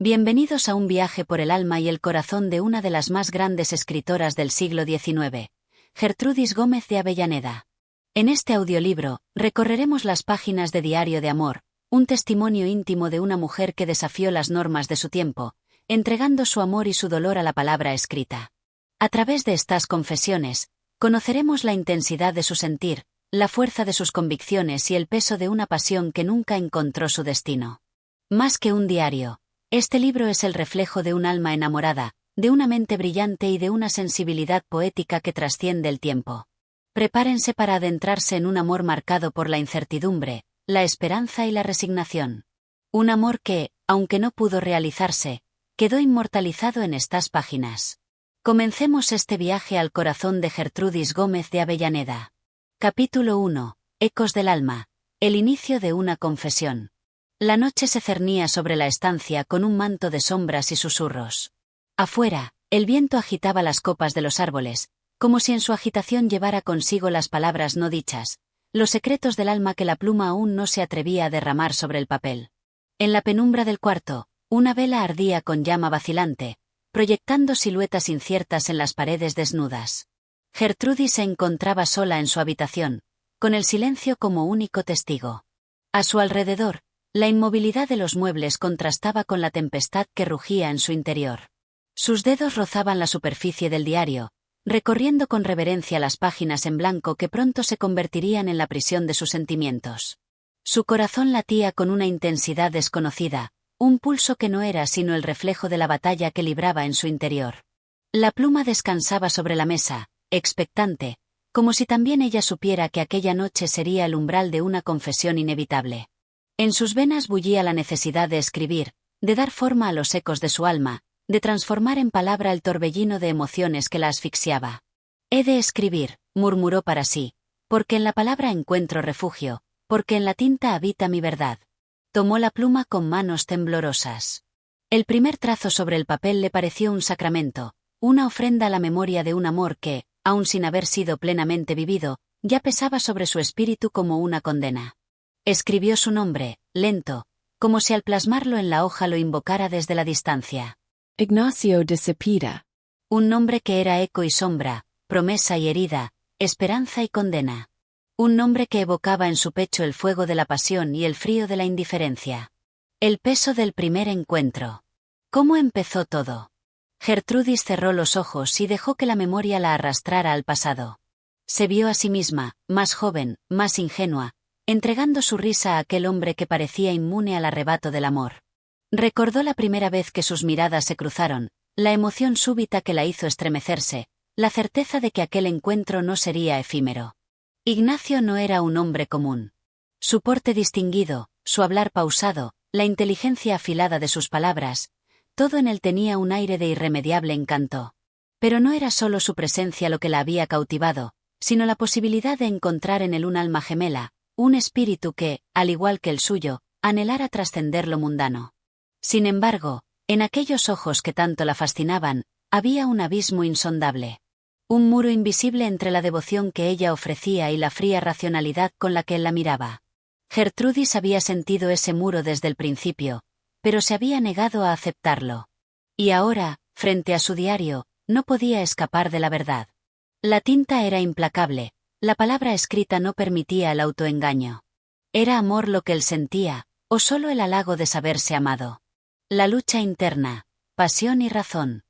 Bienvenidos a un viaje por el alma y el corazón de una de las más grandes escritoras del siglo XIX, Gertrudis Gómez de Avellaneda. En este audiolibro, recorreremos las páginas de Diario de Amor, un testimonio íntimo de una mujer que desafió las normas de su tiempo, entregando su amor y su dolor a la palabra escrita. A través de estas confesiones, conoceremos la intensidad de su sentir, la fuerza de sus convicciones y el peso de una pasión que nunca encontró su destino. Más que un diario, este libro es el reflejo de un alma enamorada, de una mente brillante y de una sensibilidad poética que trasciende el tiempo. Prepárense para adentrarse en un amor marcado por la incertidumbre, la esperanza y la resignación. Un amor que, aunque no pudo realizarse, quedó inmortalizado en estas páginas. Comencemos este viaje al corazón de Gertrudis Gómez de Avellaneda. Capítulo 1. Ecos del alma. El inicio de una confesión. La noche se cernía sobre la estancia con un manto de sombras y susurros. Afuera, el viento agitaba las copas de los árboles, como si en su agitación llevara consigo las palabras no dichas, los secretos del alma que la pluma aún no se atrevía a derramar sobre el papel. En la penumbra del cuarto, una vela ardía con llama vacilante, proyectando siluetas inciertas en las paredes desnudas. Gertrudis se encontraba sola en su habitación, con el silencio como único testigo. A su alrededor, la inmovilidad de los muebles contrastaba con la tempestad que rugía en su interior. Sus dedos rozaban la superficie del diario, recorriendo con reverencia las páginas en blanco que pronto se convertirían en la prisión de sus sentimientos. Su corazón latía con una intensidad desconocida, un pulso que no era sino el reflejo de la batalla que libraba en su interior. La pluma descansaba sobre la mesa, expectante, como si también ella supiera que aquella noche sería el umbral de una confesión inevitable. En sus venas bullía la necesidad de escribir, de dar forma a los ecos de su alma, de transformar en palabra el torbellino de emociones que la asfixiaba. «He de escribir», murmuró para sí, «porque en la palabra encuentro refugio, porque en la tinta habita mi verdad». Tomó la pluma con manos temblorosas. El primer trazo sobre el papel le pareció un sacramento, una ofrenda a la memoria de un amor que, aun sin haber sido plenamente vivido, ya pesaba sobre su espíritu como una condena. Escribió su nombre, lento, como si al plasmarlo en la hoja lo invocara desde la distancia. Ignacio de Cepeda. Un nombre que era eco y sombra, promesa y herida, esperanza y condena. Un nombre que evocaba en su pecho el fuego de la pasión y el frío de la indiferencia. El peso del primer encuentro. ¿Cómo empezó todo? Gertrudis cerró los ojos y dejó que la memoria la arrastrara al pasado. Se vio a sí misma, más joven, más ingenua, entregando su risa a aquel hombre que parecía inmune al arrebato del amor. Recordó la primera vez que sus miradas se cruzaron, la emoción súbita que la hizo estremecerse, la certeza de que aquel encuentro no sería efímero. Ignacio no era un hombre común. Su porte distinguido, su hablar pausado, la inteligencia afilada de sus palabras, todo en él tenía un aire de irremediable encanto. Pero no era solo su presencia lo que la había cautivado, sino la posibilidad de encontrar en él un alma gemela, un espíritu que, al igual que el suyo, anhelara trascender lo mundano. Sin embargo, en aquellos ojos que tanto la fascinaban, había un abismo insondable. Un muro invisible entre la devoción que ella ofrecía y la fría racionalidad con la que él la miraba. Gertrudis había sentido ese muro desde el principio, pero se había negado a aceptarlo. Y ahora, frente a su diario, no podía escapar de la verdad. La tinta era implacable. La palabra escrita no permitía el autoengaño. ¿Era amor lo que él sentía, o solo el halago de saberse amado? La lucha interna, pasión y razón.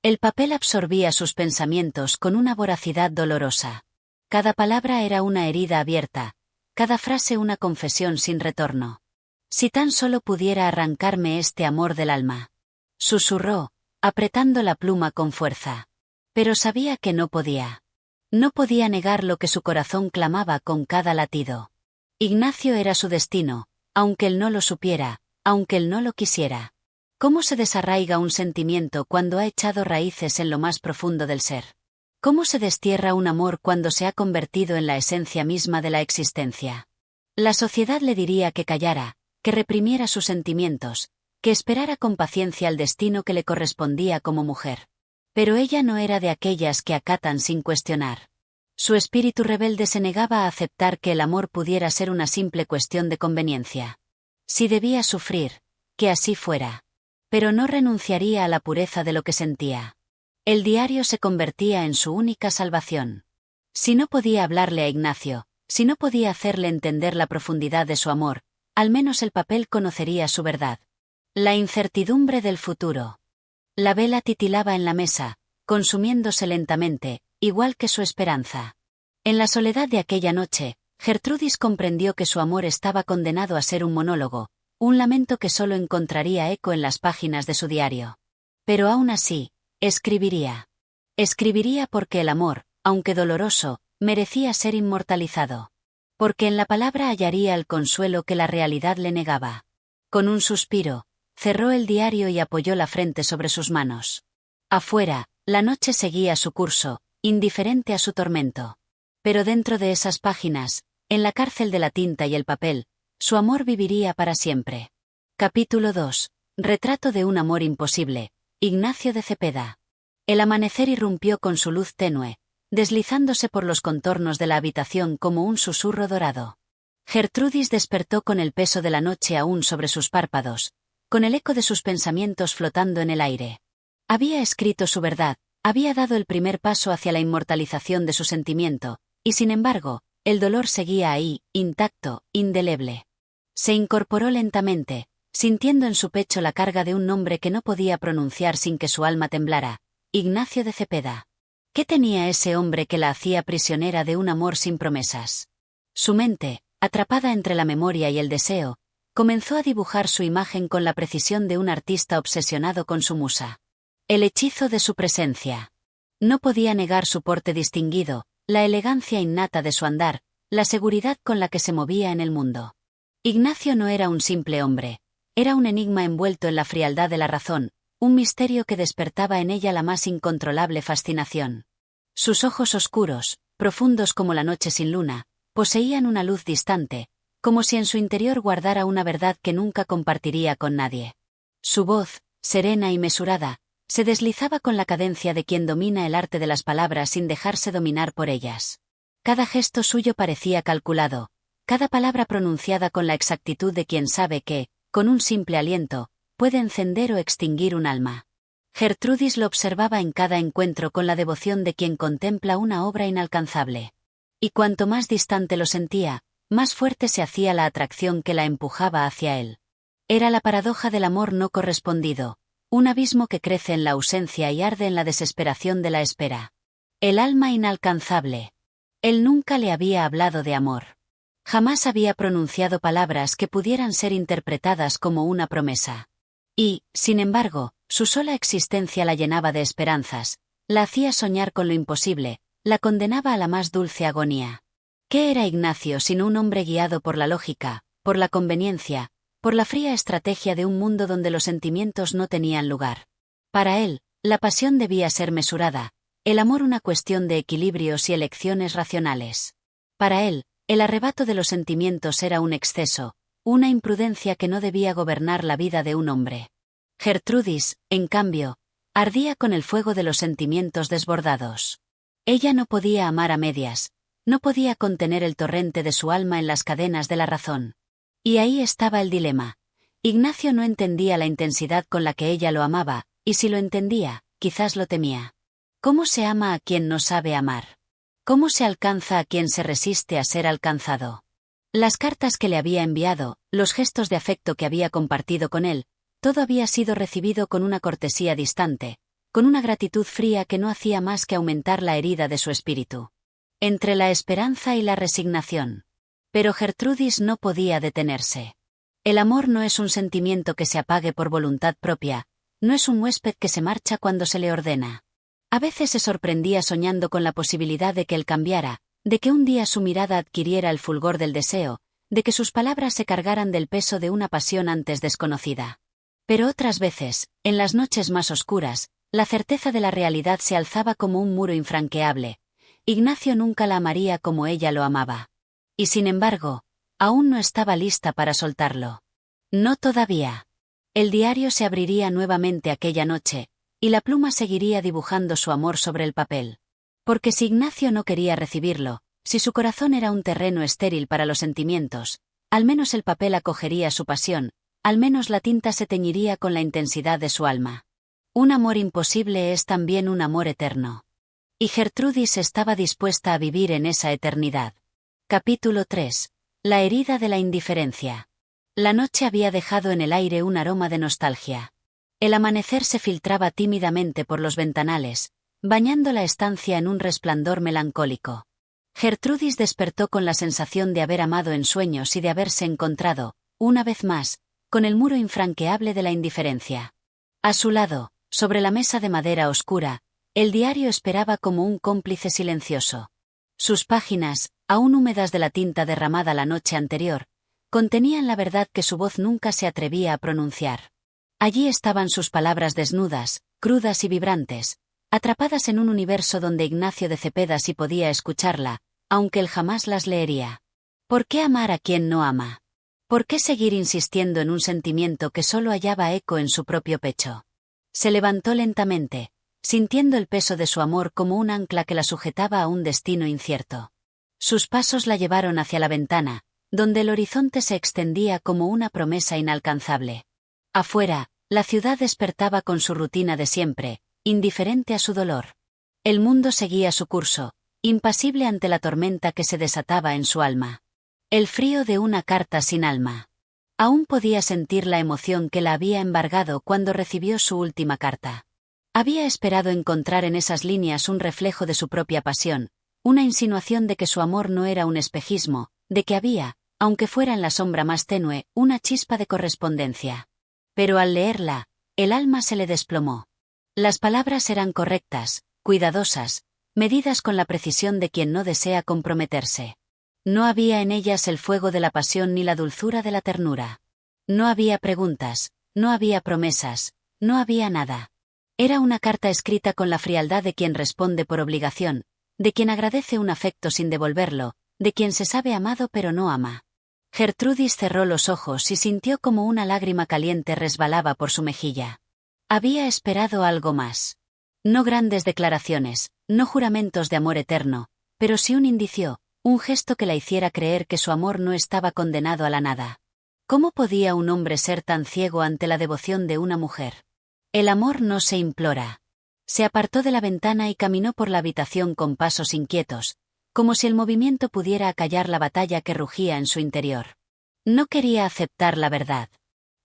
El papel absorbía sus pensamientos con una voracidad dolorosa. Cada palabra era una herida abierta, cada frase una confesión sin retorno. Si tan solo pudiera arrancarme este amor del alma. Susurró, apretando la pluma con fuerza. Pero sabía que no podía. No podía negar lo que su corazón clamaba con cada latido. Ignacio era su destino, aunque él no lo supiera, aunque él no lo quisiera. ¿Cómo se desarraiga un sentimiento cuando ha echado raíces en lo más profundo del ser? ¿Cómo se destierra un amor cuando se ha convertido en la esencia misma de la existencia? La sociedad le diría que callara, que reprimiera sus sentimientos, que esperara con paciencia el destino que le correspondía como mujer. Pero ella no era de aquellas que acatan sin cuestionar. Su espíritu rebelde se negaba a aceptar que el amor pudiera ser una simple cuestión de conveniencia. Si debía sufrir, que así fuera. Pero no renunciaría a la pureza de lo que sentía. El diario se convertía en su única salvación. Si no podía hablarle a Ignacio, si no podía hacerle entender la profundidad de su amor, al menos el papel conocería su verdad. La incertidumbre del futuro. La vela titilaba en la mesa, consumiéndose lentamente, igual que su esperanza. En la soledad de aquella noche, Gertrudis comprendió que su amor estaba condenado a ser un monólogo, un lamento que solo encontraría eco en las páginas de su diario. Pero aún así, escribiría. Escribiría porque el amor, aunque doloroso, merecía ser inmortalizado. Porque en la palabra hallaría el consuelo que la realidad le negaba. Con un suspiro, cerró el diario y apoyó la frente sobre sus manos. Afuera, la noche seguía su curso, indiferente a su tormento. Pero dentro de esas páginas, en la cárcel de la tinta y el papel, su amor viviría para siempre. Capítulo 2. Retrato de un amor imposible. Ignacio de Cepeda. El amanecer irrumpió con su luz tenue, deslizándose por los contornos de la habitación como un susurro dorado. Gertrudis despertó con el peso de la noche aún sobre sus párpados, con el eco de sus pensamientos flotando en el aire. Había escrito su verdad, había dado el primer paso hacia la inmortalización de su sentimiento, y sin embargo, el dolor seguía ahí, intacto, indeleble. Se incorporó lentamente, sintiendo en su pecho la carga de un nombre que no podía pronunciar sin que su alma temblara: Ignacio de Cepeda. ¿Qué tenía ese hombre que la hacía prisionera de un amor sin promesas? Su mente, atrapada entre la memoria y el deseo, comenzó a dibujar su imagen con la precisión de un artista obsesionado con su musa. El hechizo de su presencia. No podía negar su porte distinguido, la elegancia innata de su andar, la seguridad con la que se movía en el mundo. Ignacio no era un simple hombre, era un enigma envuelto en la frialdad de la razón, un misterio que despertaba en ella la más incontrolable fascinación. Sus ojos oscuros, profundos como la noche sin luna, poseían una luz distante, como si en su interior guardara una verdad que nunca compartiría con nadie. Su voz, serena y mesurada, se deslizaba con la cadencia de quien domina el arte de las palabras sin dejarse dominar por ellas. Cada gesto suyo parecía calculado, cada palabra pronunciada con la exactitud de quien sabe que, con un simple aliento, puede encender o extinguir un alma. Gertrudis lo observaba en cada encuentro con la devoción de quien contempla una obra inalcanzable. Y cuanto más distante lo sentía, más fuerte se hacía la atracción que la empujaba hacia él. Era la paradoja del amor no correspondido, un abismo que crece en la ausencia y arde en la desesperación de la espera. El alma inalcanzable. Él nunca le había hablado de amor. Jamás había pronunciado palabras que pudieran ser interpretadas como una promesa. Y, sin embargo, su sola existencia la llenaba de esperanzas, la hacía soñar con lo imposible, la condenaba a la más dulce agonía. ¿Qué era Ignacio sino un hombre guiado por la lógica, por la conveniencia, por la fría estrategia de un mundo donde los sentimientos no tenían lugar? Para él, la pasión debía ser mesurada, el amor una cuestión de equilibrios y elecciones racionales. Para él, el arrebato de los sentimientos era un exceso, una imprudencia que no debía gobernar la vida de un hombre. Gertrudis, en cambio, ardía con el fuego de los sentimientos desbordados. Ella no podía amar a medias, no podía contener el torrente de su alma en las cadenas de la razón. Y ahí estaba el dilema. Ignacio no entendía la intensidad con la que ella lo amaba, y si lo entendía, quizás lo temía. ¿Cómo se ama a quien no sabe amar? ¿Cómo se alcanza a quien se resiste a ser alcanzado? Las cartas que le había enviado, los gestos de afecto que había compartido con él, todo había sido recibido con una cortesía distante, con una gratitud fría que no hacía más que aumentar la herida de su espíritu. Entre la esperanza y la resignación. Pero Gertrudis no podía detenerse. El amor no es un sentimiento que se apague por voluntad propia, no es un huésped que se marcha cuando se le ordena. A veces se sorprendía soñando con la posibilidad de que él cambiara, de que un día su mirada adquiriera el fulgor del deseo, de que sus palabras se cargaran del peso de una pasión antes desconocida. Pero otras veces, en las noches más oscuras, la certeza de la realidad se alzaba como un muro infranqueable. Ignacio nunca la amaría como ella lo amaba. Y sin embargo, aún no estaba lista para soltarlo. No todavía. El diario se abriría nuevamente aquella noche, y la pluma seguiría dibujando su amor sobre el papel. Porque si Ignacio no quería recibirlo, si su corazón era un terreno estéril para los sentimientos, al menos el papel acogería su pasión, al menos la tinta se teñiría con la intensidad de su alma. Un amor imposible es también un amor eterno. Y Gertrudis estaba dispuesta a vivir en esa eternidad. Capítulo 3. La herida de la indiferencia. La noche había dejado en el aire un aroma de nostalgia. El amanecer se filtraba tímidamente por los ventanales, bañando la estancia en un resplandor melancólico. Gertrudis despertó con la sensación de haber amado en sueños y de haberse encontrado, una vez más, con el muro infranqueable de la indiferencia. A su lado, sobre la mesa de madera oscura, el diario esperaba como un cómplice silencioso. Sus páginas, aún húmedas de la tinta derramada la noche anterior, contenían la verdad que su voz nunca se atrevía a pronunciar. Allí estaban sus palabras desnudas, crudas y vibrantes, atrapadas en un universo donde Ignacio de Cepeda sí podía escucharla, aunque él jamás las leería. ¿Por qué amar a quien no ama? ¿Por qué seguir insistiendo en un sentimiento que solo hallaba eco en su propio pecho? Se levantó lentamente, sintiendo el peso de su amor como un ancla que la sujetaba a un destino incierto. Sus pasos la llevaron hacia la ventana, donde el horizonte se extendía como una promesa inalcanzable. Afuera, la ciudad despertaba con su rutina de siempre, indiferente a su dolor. El mundo seguía su curso, impasible ante la tormenta que se desataba en su alma. El frío de una carta sin alma. Aún podía sentir la emoción que la había embargado cuando recibió su última carta. Había esperado encontrar en esas líneas un reflejo de su propia pasión, una insinuación de que su amor no era un espejismo, de que había, aunque fuera en la sombra más tenue, una chispa de correspondencia. Pero al leerla, el alma se le desplomó. Las palabras eran correctas, cuidadosas, medidas con la precisión de quien no desea comprometerse. No había en ellas el fuego de la pasión ni la dulzura de la ternura. No había preguntas, no había promesas, no había nada. Era una carta escrita con la frialdad de quien responde por obligación, de quien agradece un afecto sin devolverlo, de quien se sabe amado pero no ama. Gertrudis cerró los ojos y sintió como una lágrima caliente resbalaba por su mejilla. Había esperado algo más. No grandes declaraciones, no juramentos de amor eterno, pero sí un indicio, un gesto que la hiciera creer que su amor no estaba condenado a la nada. ¿Cómo podía un hombre ser tan ciego ante la devoción de una mujer? El amor no se implora. Se apartó de la ventana y caminó por la habitación con pasos inquietos, como si el movimiento pudiera acallar la batalla que rugía en su interior. No quería aceptar la verdad.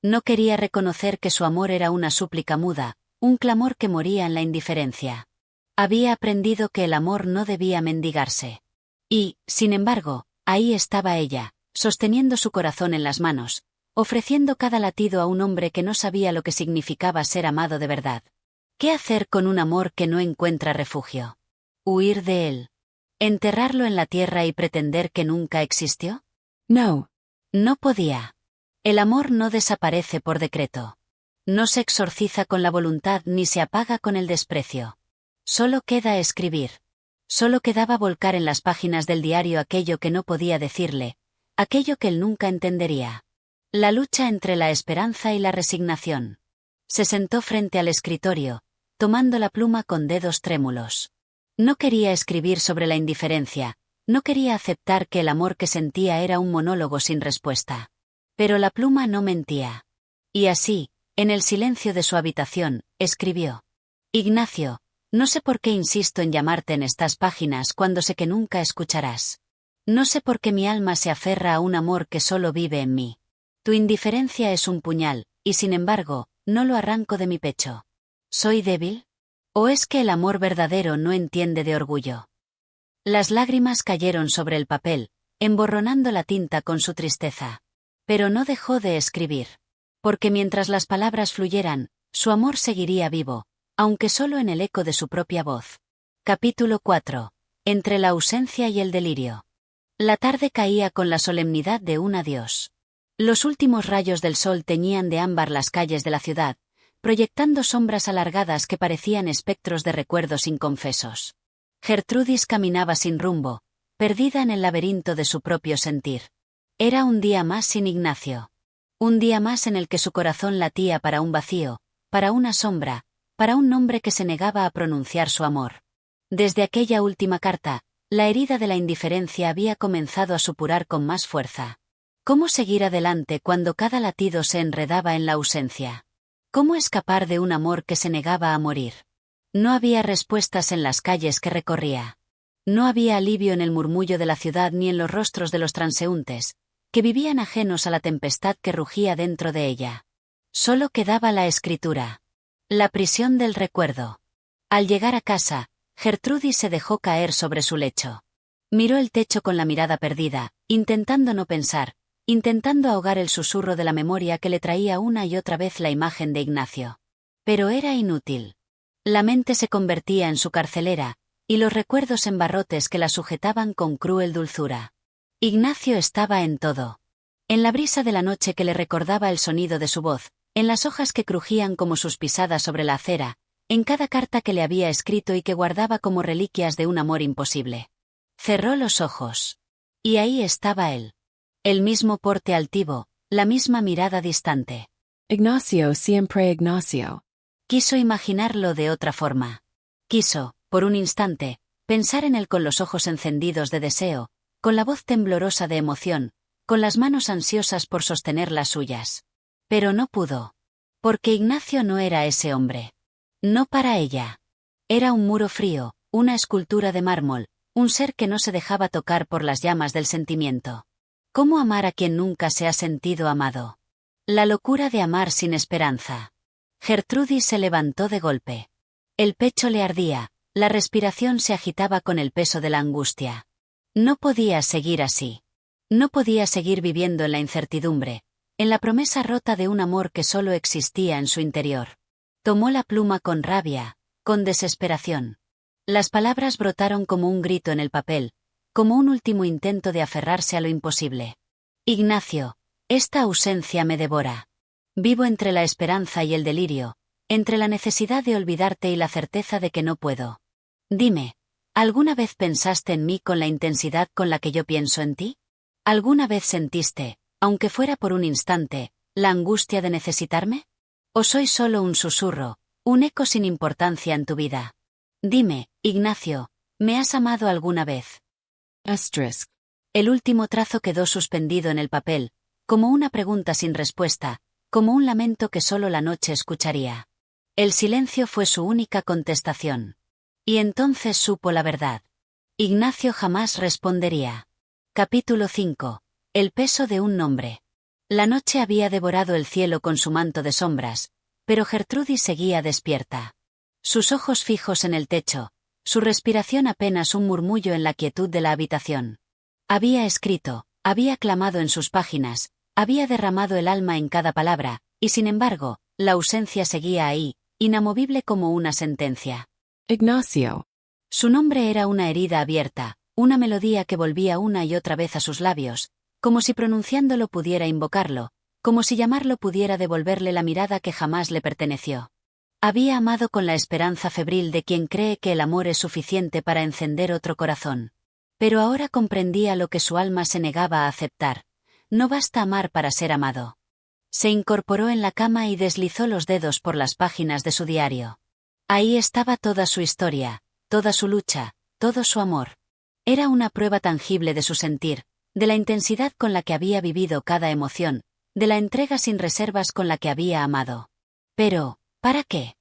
No quería reconocer que su amor era una súplica muda, un clamor que moría en la indiferencia. Había aprendido que el amor no debía mendigarse. Y, sin embargo, ahí estaba ella, sosteniendo su corazón en las manos, ofreciendo cada latido a un hombre que no sabía lo que significaba ser amado de verdad. ¿Qué hacer con un amor que no encuentra refugio? ¿Huir de él? ¿Enterrarlo en la tierra y pretender que nunca existió? No. No podía. El amor no desaparece por decreto. No se exorciza con la voluntad ni se apaga con el desprecio. Solo queda escribir. Solo quedaba volcar en las páginas del diario aquello que no podía decirle, aquello que él nunca entendería. La lucha entre la esperanza y la resignación. Se sentó frente al escritorio, tomando la pluma con dedos trémulos. No quería escribir sobre la indiferencia, no quería aceptar que el amor que sentía era un monólogo sin respuesta. Pero la pluma no mentía. Y así, en el silencio de su habitación, escribió: Ignacio, no sé por qué insisto en llamarte en estas páginas cuando sé que nunca escucharás. No sé por qué mi alma se aferra a un amor que solo vive en mí. Tu indiferencia es un puñal, y sin embargo, no lo arranco de mi pecho. ¿Soy débil? ¿O es que el amor verdadero no entiende de orgullo? Las lágrimas cayeron sobre el papel, emborronando la tinta con su tristeza. Pero no dejó de escribir. Porque mientras las palabras fluyeran, su amor seguiría vivo, aunque solo en el eco de su propia voz. Capítulo 4. Entre la ausencia y el delirio. La tarde caía con la solemnidad de un adiós. Los últimos rayos del sol teñían de ámbar las calles de la ciudad, proyectando sombras alargadas que parecían espectros de recuerdos inconfesos. Gertrudis caminaba sin rumbo, perdida en el laberinto de su propio sentir. Era un día más sin Ignacio. Un día más en el que su corazón latía para un vacío, para una sombra, para un nombre que se negaba a pronunciar su amor. Desde aquella última carta, la herida de la indiferencia había comenzado a supurar con más fuerza. ¿Cómo seguir adelante cuando cada latido se enredaba en la ausencia? ¿Cómo escapar de un amor que se negaba a morir? No había respuestas en las calles que recorría. No había alivio en el murmullo de la ciudad ni en los rostros de los transeúntes, que vivían ajenos a la tempestad que rugía dentro de ella. Solo quedaba la escritura. La prisión del recuerdo. Al llegar a casa, Gertrudis se dejó caer sobre su lecho. Miró el techo con la mirada perdida, intentando no pensar, intentando ahogar el susurro de la memoria que le traía una y otra vez la imagen de Ignacio. Pero era inútil. La mente se convertía en su carcelera, y los recuerdos en barrotes que la sujetaban con cruel dulzura. Ignacio estaba en todo. En la brisa de la noche que le recordaba el sonido de su voz, en las hojas que crujían como sus pisadas sobre la acera, en cada carta que le había escrito y que guardaba como reliquias de un amor imposible. Cerró los ojos. Y ahí estaba él. El mismo porte altivo, la misma mirada distante. Ignacio, siempre Ignacio. Quiso imaginarlo de otra forma. Quiso, por un instante, pensar en él con los ojos encendidos de deseo, con la voz temblorosa de emoción, con las manos ansiosas por sostener las suyas. Pero no pudo. Porque Ignacio no era ese hombre. No para ella. Era un muro frío, una escultura de mármol, un ser que no se dejaba tocar por las llamas del sentimiento. ¿Cómo amar a quien nunca se ha sentido amado? La locura de amar sin esperanza. Gertrudis se levantó de golpe. El pecho le ardía, la respiración se agitaba con el peso de la angustia. No podía seguir así. No podía seguir viviendo en la incertidumbre, en la promesa rota de un amor que solo existía en su interior. Tomó la pluma con rabia, con desesperación. Las palabras brotaron como un grito en el papel, como un último intento de aferrarse a lo imposible. Ignacio, esta ausencia me devora. Vivo entre la esperanza y el delirio, entre la necesidad de olvidarte y la certeza de que no puedo. Dime, ¿alguna vez pensaste en mí con la intensidad con la que yo pienso en ti? ¿Alguna vez sentiste, aunque fuera por un instante, la angustia de necesitarme? ¿O soy solo un susurro, un eco sin importancia en tu vida? Dime, Ignacio, ¿me has amado alguna vez? Asterisk. El último trazo quedó suspendido en el papel, como una pregunta sin respuesta, como un lamento que solo la noche escucharía. El silencio fue su única contestación. Y entonces supo la verdad. Ignacio jamás respondería. Capítulo 5. El peso de un nombre. La noche había devorado el cielo con su manto de sombras, pero Gertrudis seguía despierta. Sus ojos fijos en el techo, su respiración apenas un murmullo en la quietud de la habitación. Había escrito, había clamado en sus páginas, había derramado el alma en cada palabra, y sin embargo, la ausencia seguía ahí, inamovible como una sentencia. Ignacio. Su nombre era una herida abierta, una melodía que volvía una y otra vez a sus labios, como si pronunciándolo pudiera invocarlo, como si llamarlo pudiera devolverle la mirada que jamás le perteneció. Había amado con la esperanza febril de quien cree que el amor es suficiente para encender otro corazón. Pero ahora comprendía lo que su alma se negaba a aceptar. No basta amar para ser amado. Se incorporó en la cama y deslizó los dedos por las páginas de su diario. Ahí estaba toda su historia, toda su lucha, todo su amor. Era una prueba tangible de su sentir, de la intensidad con la que había vivido cada emoción, de la entrega sin reservas con la que había amado. Pero, ¿para qué?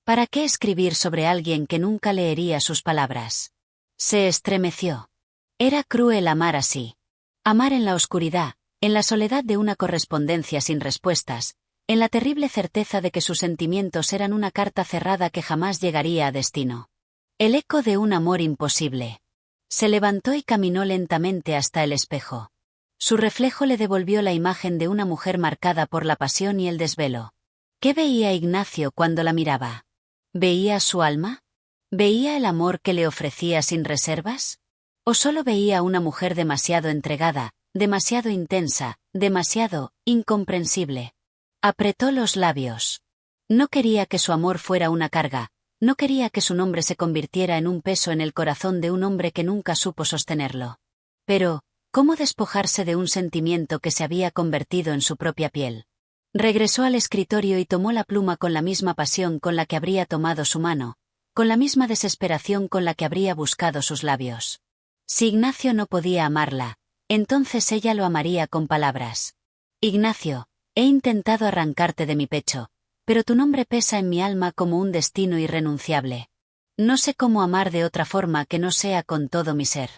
¿Para qué escribir sobre alguien que nunca leería sus palabras? Se estremeció. Era cruel amar así. Amar en la oscuridad, en la soledad de una correspondencia sin respuestas, en la terrible certeza de que sus sentimientos eran una carta cerrada que jamás llegaría a destino. El eco de un amor imposible. Se levantó y caminó lentamente hasta el espejo. Su reflejo le devolvió la imagen de una mujer marcada por la pasión y el desvelo. ¿Qué veía Ignacio cuando la miraba? ¿Veía su alma? ¿Veía el amor que le ofrecía sin reservas? ¿O solo veía una mujer demasiado entregada, demasiado intensa, demasiado incomprensible? Apretó los labios. No quería que su amor fuera una carga, no quería que su nombre se convirtiera en un peso en el corazón de un hombre que nunca supo sostenerlo. Pero, ¿cómo despojarse de un sentimiento que se había convertido en su propia piel? Regresó al escritorio y tomó la pluma con la misma pasión con la que habría tomado su mano, con la misma desesperación con la que habría buscado sus labios. Si Ignacio no podía amarla, entonces ella lo amaría con palabras. Ignacio, he intentado arrancarte de mi pecho, pero tu nombre pesa en mi alma como un destino irrenunciable. No sé cómo amar de otra forma que no sea con todo mi ser.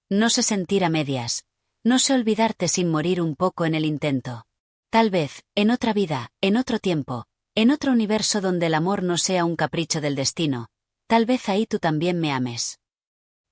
No sé sentir a medias. No sé olvidarte sin morir un poco en el intento. Tal vez, en otra vida, en otro tiempo, en otro universo donde el amor no sea un capricho del destino, tal vez ahí tú también me ames.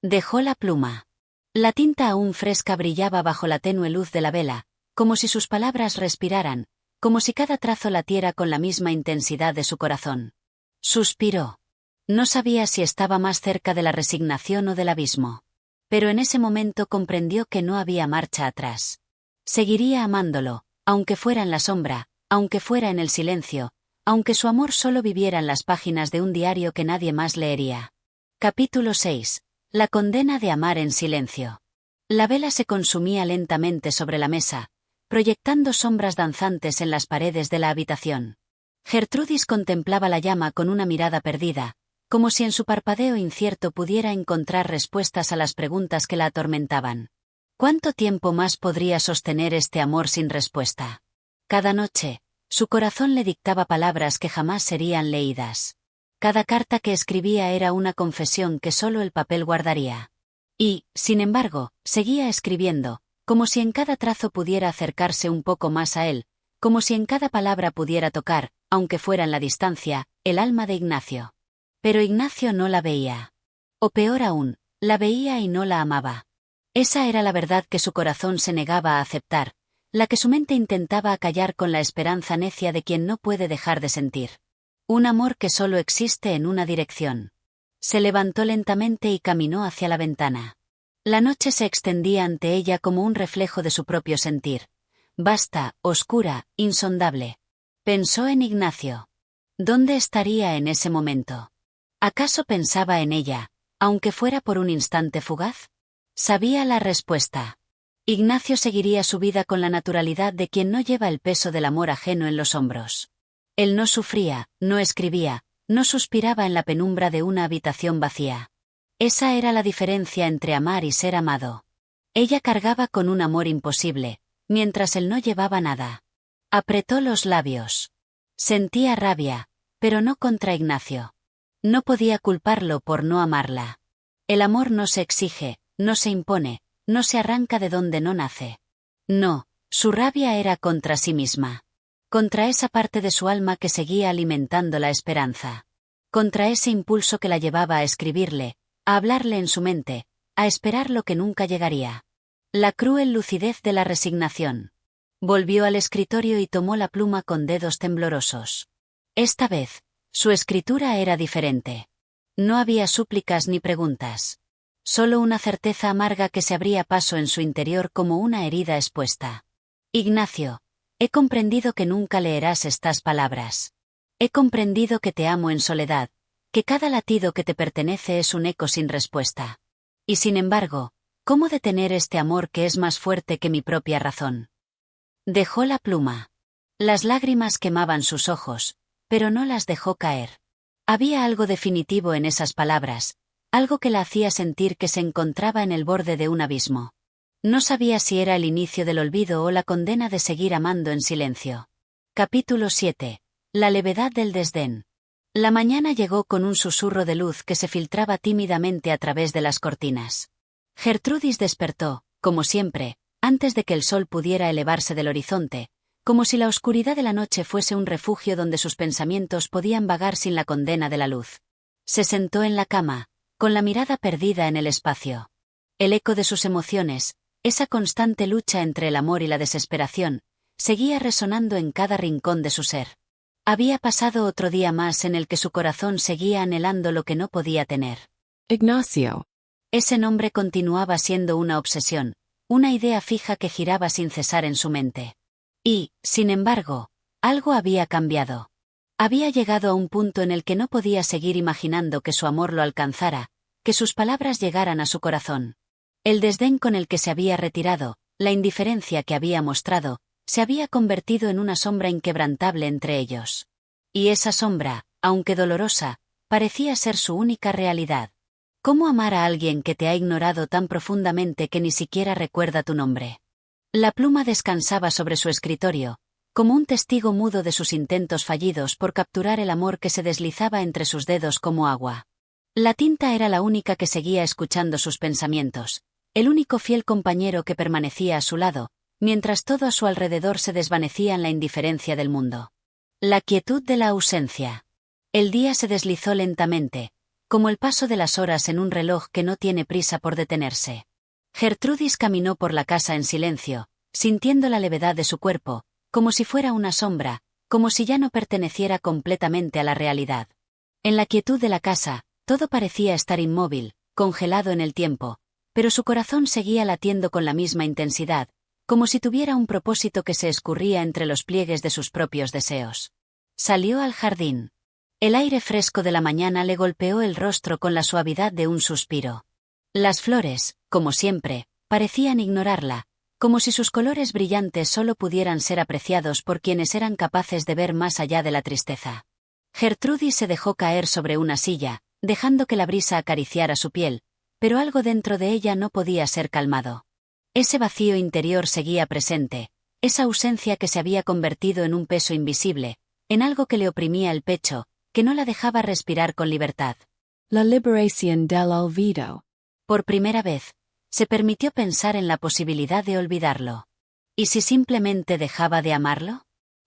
Dejó la pluma. La tinta aún fresca brillaba bajo la tenue luz de la vela, como si sus palabras respiraran, como si cada trazo latiera con la misma intensidad de su corazón. Suspiró. No sabía si estaba más cerca de la resignación o del abismo. Pero en ese momento comprendió que no había marcha atrás. Seguiría amándolo, aunque fuera en la sombra, aunque fuera en el silencio, aunque su amor solo viviera en las páginas de un diario que nadie más leería. Capítulo 6. La condena de amar en silencio. La vela se consumía lentamente sobre la mesa, proyectando sombras danzantes en las paredes de la habitación. Gertrudis contemplaba la llama con una mirada perdida, como si en su parpadeo incierto pudiera encontrar respuestas a las preguntas que la atormentaban. ¿Cuánto tiempo más podría sostener este amor sin respuesta? Cada noche, su corazón le dictaba palabras que jamás serían leídas. Cada carta que escribía era una confesión que solo el papel guardaría. Y, sin embargo, seguía escribiendo, como si en cada trazo pudiera acercarse un poco más a él, como si en cada palabra pudiera tocar, aunque fuera en la distancia, el alma de Ignacio. Pero Ignacio no la veía. O peor aún, la veía y no la amaba. Esa era la verdad que su corazón se negaba a aceptar, la que su mente intentaba acallar con la esperanza necia de quien no puede dejar de sentir. Un amor que solo existe en una dirección. Se levantó lentamente y caminó hacia la ventana. La noche se extendía ante ella como un reflejo de su propio sentir. Vasta, oscura, insondable. Pensó en Ignacio. ¿Dónde estaría en ese momento? ¿Acaso pensaba en ella, aunque fuera por un instante fugaz? Sabía la respuesta. Ignacio seguiría su vida con la naturalidad de quien no lleva el peso del amor ajeno en los hombros. Él no sufría, no escribía, no suspiraba en la penumbra de una habitación vacía. Esa era la diferencia entre amar y ser amado. Ella cargaba con un amor imposible, mientras él no llevaba nada. Apretó los labios. Sentía rabia, pero no contra Ignacio. No podía culparlo por no amarla. El amor no se exige, no se impone, no se arranca de donde no nace. No, su rabia era contra sí misma. Contra esa parte de su alma que seguía alimentando la esperanza. Contra ese impulso que la llevaba a escribirle, a hablarle en su mente, a esperar lo que nunca llegaría. La cruel lucidez de la resignación. Volvió al escritorio y tomó la pluma con dedos temblorosos. Esta vez, su escritura era diferente. No había súplicas ni preguntas. Solo una certeza amarga que se abría paso en su interior como una herida expuesta. Ignacio, he comprendido que nunca leerás estas palabras. He comprendido que te amo en soledad, que cada latido que te pertenece es un eco sin respuesta. Y sin embargo, ¿cómo detener este amor que es más fuerte que mi propia razón? Dejó la pluma. Las lágrimas quemaban sus ojos, pero no las dejó caer. Había algo definitivo en esas palabras, algo que la hacía sentir que se encontraba en el borde de un abismo. No sabía si era el inicio del olvido o la condena de seguir amando en silencio. Capítulo 7. La levedad del desdén. La mañana llegó con un susurro de luz que se filtraba tímidamente a través de las cortinas. Gertrudis despertó, como siempre, antes de que el sol pudiera elevarse del horizonte, como si la oscuridad de la noche fuese un refugio donde sus pensamientos podían vagar sin la condena de la luz. Se sentó en la cama, con la mirada perdida en el espacio. El eco de sus emociones, esa constante lucha entre el amor y la desesperación, seguía resonando en cada rincón de su ser. Había pasado otro día más en el que su corazón seguía anhelando lo que no podía tener. Ignacio. Ese nombre continuaba siendo una obsesión, una idea fija que giraba sin cesar en su mente. Y, sin embargo, algo había cambiado. Había llegado a un punto en el que no podía seguir imaginando que su amor lo alcanzara, que sus palabras llegaran a su corazón. El desdén con el que se había retirado, la indiferencia que había mostrado, se había convertido en una sombra inquebrantable entre ellos. Y esa sombra, aunque dolorosa, parecía ser su única realidad. ¿Cómo amar a alguien que te ha ignorado tan profundamente que ni siquiera recuerda tu nombre? La pluma descansaba sobre su escritorio, como un testigo mudo de sus intentos fallidos por capturar el amor que se deslizaba entre sus dedos como agua. La tinta era la única que seguía escuchando sus pensamientos, el único fiel compañero que permanecía a su lado, mientras todo a su alrededor se desvanecía en la indiferencia del mundo. La quietud de la ausencia. El día se deslizó lentamente, como el paso de las horas en un reloj que no tiene prisa por detenerse. Gertrudis caminó por la casa en silencio, sintiendo la levedad de su cuerpo, como si fuera una sombra, como si ya no perteneciera completamente a la realidad. En la quietud de la casa, todo parecía estar inmóvil, congelado en el tiempo, pero su corazón seguía latiendo con la misma intensidad, como si tuviera un propósito que se escurría entre los pliegues de sus propios deseos. Salió al jardín. El aire fresco de la mañana le golpeó el rostro con la suavidad de un suspiro. Las flores, como siempre, parecían ignorarla, como si sus colores brillantes solo pudieran ser apreciados por quienes eran capaces de ver más allá de la tristeza. Gertrudis se dejó caer sobre una silla, dejando que la brisa acariciara su piel, pero algo dentro de ella no podía ser calmado. Ese vacío interior seguía presente, esa ausencia que se había convertido en un peso invisible, en algo que le oprimía el pecho, que no la dejaba respirar con libertad. La liberación del olvido. Por primera vez, se permitió pensar en la posibilidad de olvidarlo. ¿Y si simplemente dejaba de amarlo?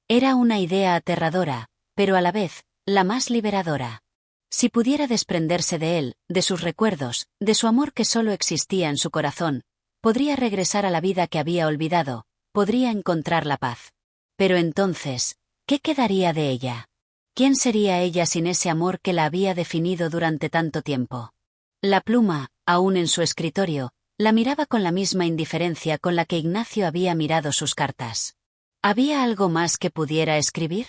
Era una idea aterradora, pero a la vez, la más liberadora. Si pudiera desprenderse de él, de sus recuerdos, de su amor que solo existía en su corazón, podría regresar a la vida que había olvidado, podría encontrar la paz. Pero entonces, ¿qué quedaría de ella? ¿Quién sería ella sin ese amor que la había definido durante tanto tiempo? La pluma, aún en su escritorio, la miraba con la misma indiferencia con la que Ignacio había mirado sus cartas. ¿Había algo más que pudiera escribir?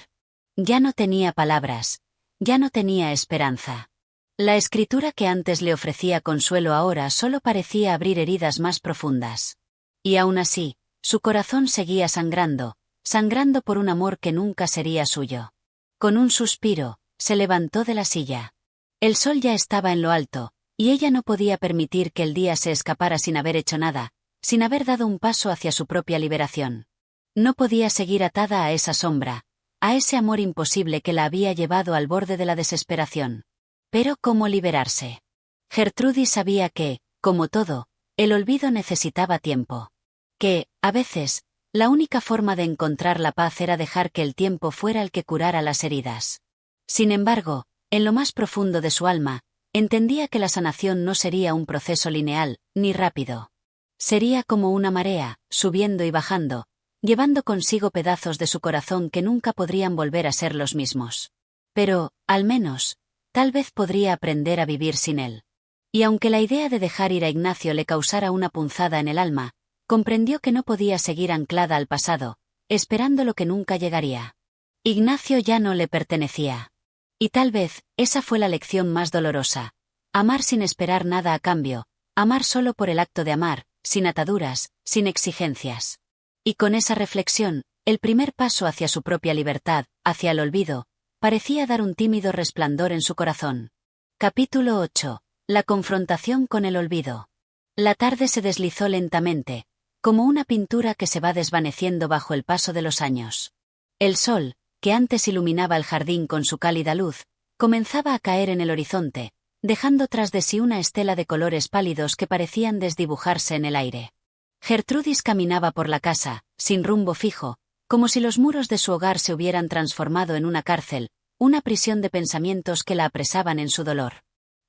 Ya no tenía palabras, ya no tenía esperanza. La escritura que antes le ofrecía consuelo ahora solo parecía abrir heridas más profundas. Y aún así, su corazón seguía sangrando, sangrando por un amor que nunca sería suyo. Con un suspiro, se levantó de la silla. El sol ya estaba en lo alto, y ella no podía permitir que el día se escapara sin haber hecho nada, sin haber dado un paso hacia su propia liberación. No podía seguir atada a esa sombra, a ese amor imposible que la había llevado al borde de la desesperación. Pero ¿cómo liberarse? Gertrudis sabía que, como todo, el olvido necesitaba tiempo. Que, a veces, la única forma de encontrar la paz era dejar que el tiempo fuera el que curara las heridas. Sin embargo, en lo más profundo de su alma, entendía que la sanación no sería un proceso lineal, ni rápido. Sería como una marea, subiendo y bajando, llevando consigo pedazos de su corazón que nunca podrían volver a ser los mismos. Pero, al menos, tal vez podría aprender a vivir sin él. Y aunque la idea de dejar ir a Ignacio le causara una punzada en el alma, comprendió que no podía seguir anclada al pasado, esperando lo que nunca llegaría. Ignacio ya no le pertenecía. Y tal vez, esa fue la lección más dolorosa. Amar sin esperar nada a cambio, amar solo por el acto de amar, sin ataduras, sin exigencias. Y con esa reflexión, el primer paso hacia su propia libertad, hacia el olvido, parecía dar un tímido resplandor en su corazón. Capítulo 8. La confrontación con el olvido. La tarde se deslizó lentamente, como una pintura que se va desvaneciendo bajo el paso de los años. El sol, que antes iluminaba el jardín con su cálida luz, comenzaba a caer en el horizonte, dejando tras de sí una estela de colores pálidos que parecían desdibujarse en el aire. Gertrudis caminaba por la casa, sin rumbo fijo, como si los muros de su hogar se hubieran transformado en una cárcel, una prisión de pensamientos que la apresaban en su dolor.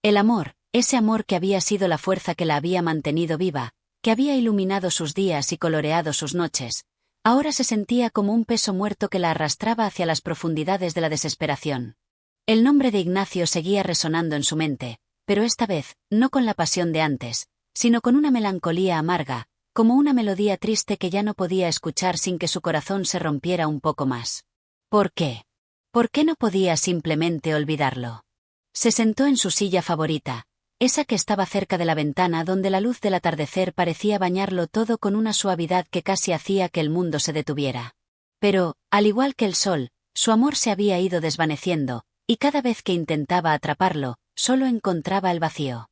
El amor, ese amor que había sido la fuerza que la había mantenido viva, que había iluminado sus días y coloreado sus noches, ahora se sentía como un peso muerto que la arrastraba hacia las profundidades de la desesperación. El nombre de Ignacio seguía resonando en su mente, pero esta vez, no con la pasión de antes, sino con una melancolía amarga, como una melodía triste que ya no podía escuchar sin que su corazón se rompiera un poco más. ¿Por qué? ¿Por qué no podía simplemente olvidarlo? Se sentó en su silla favorita, esa que estaba cerca de la ventana donde la luz del atardecer parecía bañarlo todo con una suavidad que casi hacía que el mundo se detuviera. Pero, al igual que el sol, su amor se había ido desvaneciendo, y cada vez que intentaba atraparlo, solo encontraba el vacío.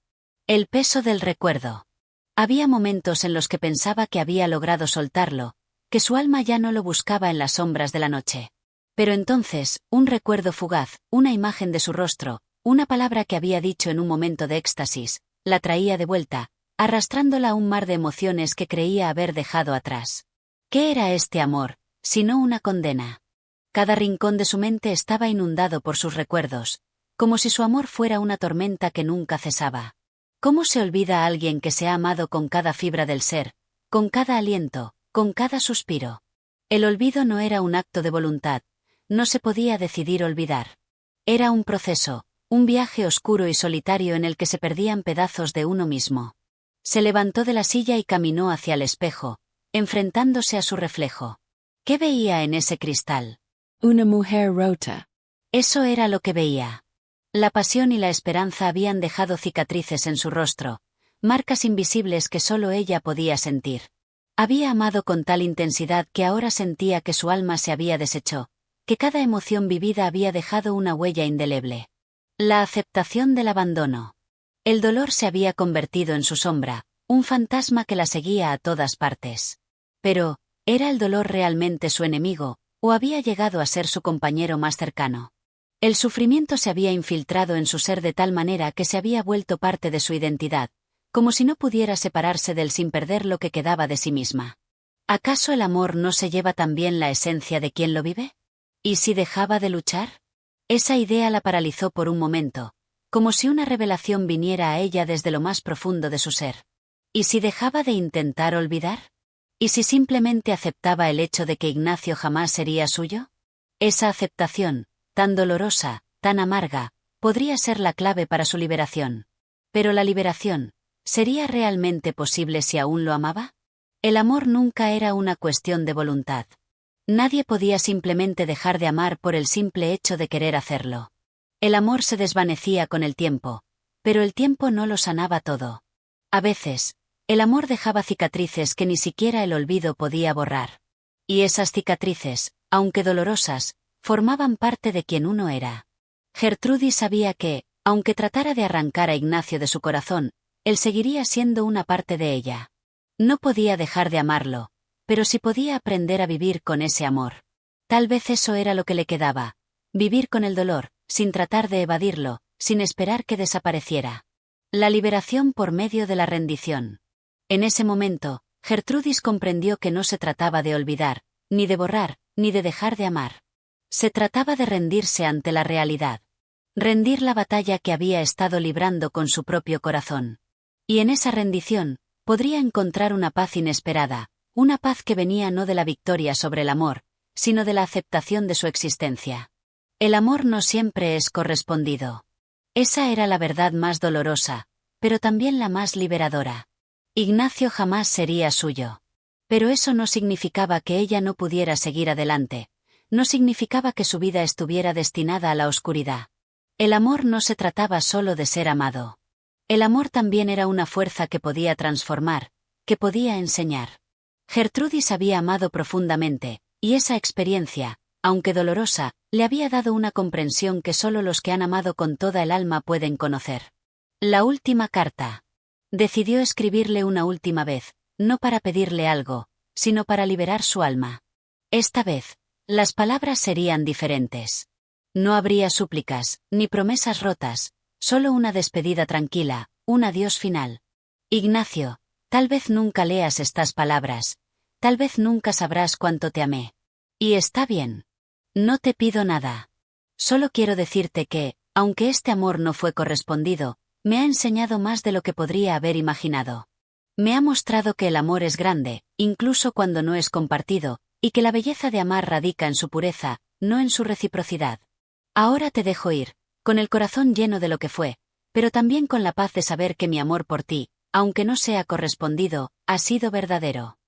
El peso del recuerdo. Había momentos en los que pensaba que había logrado soltarlo, que su alma ya no lo buscaba en las sombras de la noche. Pero entonces, un recuerdo fugaz, una imagen de su rostro, una palabra que había dicho en un momento de éxtasis, la traía de vuelta, arrastrándola a un mar de emociones que creía haber dejado atrás. ¿Qué era este amor, sino una condena? Cada rincón de su mente estaba inundado por sus recuerdos, como si su amor fuera una tormenta que nunca cesaba. ¿Cómo se olvida a alguien que se ha amado con cada fibra del ser, con cada aliento, con cada suspiro? El olvido no era un acto de voluntad, no se podía decidir olvidar. Era un proceso, un viaje oscuro y solitario en el que se perdían pedazos de uno mismo. Se levantó de la silla y caminó hacia el espejo, enfrentándose a su reflejo. ¿Qué veía en ese cristal? Una mujer rota. Eso era lo que veía. La pasión y la esperanza habían dejado cicatrices en su rostro, marcas invisibles que solo ella podía sentir. Había amado con tal intensidad que ahora sentía que su alma se había deshecho, que cada emoción vivida había dejado una huella indeleble. La aceptación del abandono. El dolor se había convertido en su sombra, un fantasma que la seguía a todas partes. Pero, ¿era el dolor realmente su enemigo, o había llegado a ser su compañero más cercano? El sufrimiento se había infiltrado en su ser de tal manera que se había vuelto parte de su identidad, como si no pudiera separarse de él sin perder lo que quedaba de sí misma. ¿Acaso el amor no se lleva también la esencia de quien lo vive? ¿Y si dejaba de luchar? Esa idea la paralizó por un momento, como si una revelación viniera a ella desde lo más profundo de su ser. ¿Y si dejaba de intentar olvidar? ¿Y si simplemente aceptaba el hecho de que Ignacio jamás sería suyo? Esa aceptación, tan dolorosa, tan amarga, podría ser la clave para su liberación. Pero la liberación, ¿sería realmente posible si aún lo amaba? El amor nunca era una cuestión de voluntad. Nadie podía simplemente dejar de amar por el simple hecho de querer hacerlo. El amor se desvanecía con el tiempo, pero el tiempo no lo sanaba todo. A veces, el amor dejaba cicatrices que ni siquiera el olvido podía borrar. Y esas cicatrices, aunque dolorosas, formaban parte de quien uno era. Gertrudis sabía que, aunque tratara de arrancar a Ignacio de su corazón, él seguiría siendo una parte de ella. No podía dejar de amarlo, pero sí podía aprender a vivir con ese amor. Tal vez eso era lo que le quedaba, vivir con el dolor, sin tratar de evadirlo, sin esperar que desapareciera. La liberación por medio de la rendición. En ese momento, Gertrudis comprendió que no se trataba de olvidar, ni de borrar, ni de dejar de amar. Se trataba de rendirse ante la realidad. Rendir la batalla que había estado librando con su propio corazón. Y en esa rendición, podría encontrar una paz inesperada, una paz que venía no de la victoria sobre el amor, sino de la aceptación de su existencia. El amor no siempre es correspondido. Esa era la verdad más dolorosa, pero también la más liberadora. Ignacio jamás sería suyo. Pero eso no significaba que ella no pudiera seguir adelante. No significaba que su vida estuviera destinada a la oscuridad. El amor no se trataba solo de ser amado. El amor también era una fuerza que podía transformar, que podía enseñar. Gertrudis había amado profundamente, y esa experiencia, aunque dolorosa, le había dado una comprensión que solo los que han amado con toda el alma pueden conocer. La última carta. Decidió escribirle una última vez, no para pedirle algo, sino para liberar su alma. Esta vez, las palabras serían diferentes. No habría súplicas, ni promesas rotas, solo una despedida tranquila, un adiós final. Ignacio, tal vez nunca leas estas palabras, tal vez nunca sabrás cuánto te amé. Y está bien. No te pido nada. Solo quiero decirte que, aunque este amor no fue correspondido, me ha enseñado más de lo que podría haber imaginado. Me ha mostrado que el amor es grande, incluso cuando no es compartido, y que la belleza de amar radica en su pureza, no en su reciprocidad. Ahora te dejo ir, con el corazón lleno de lo que fue, pero también con la paz de saber que mi amor por ti, aunque no sea correspondido, ha sido verdadero.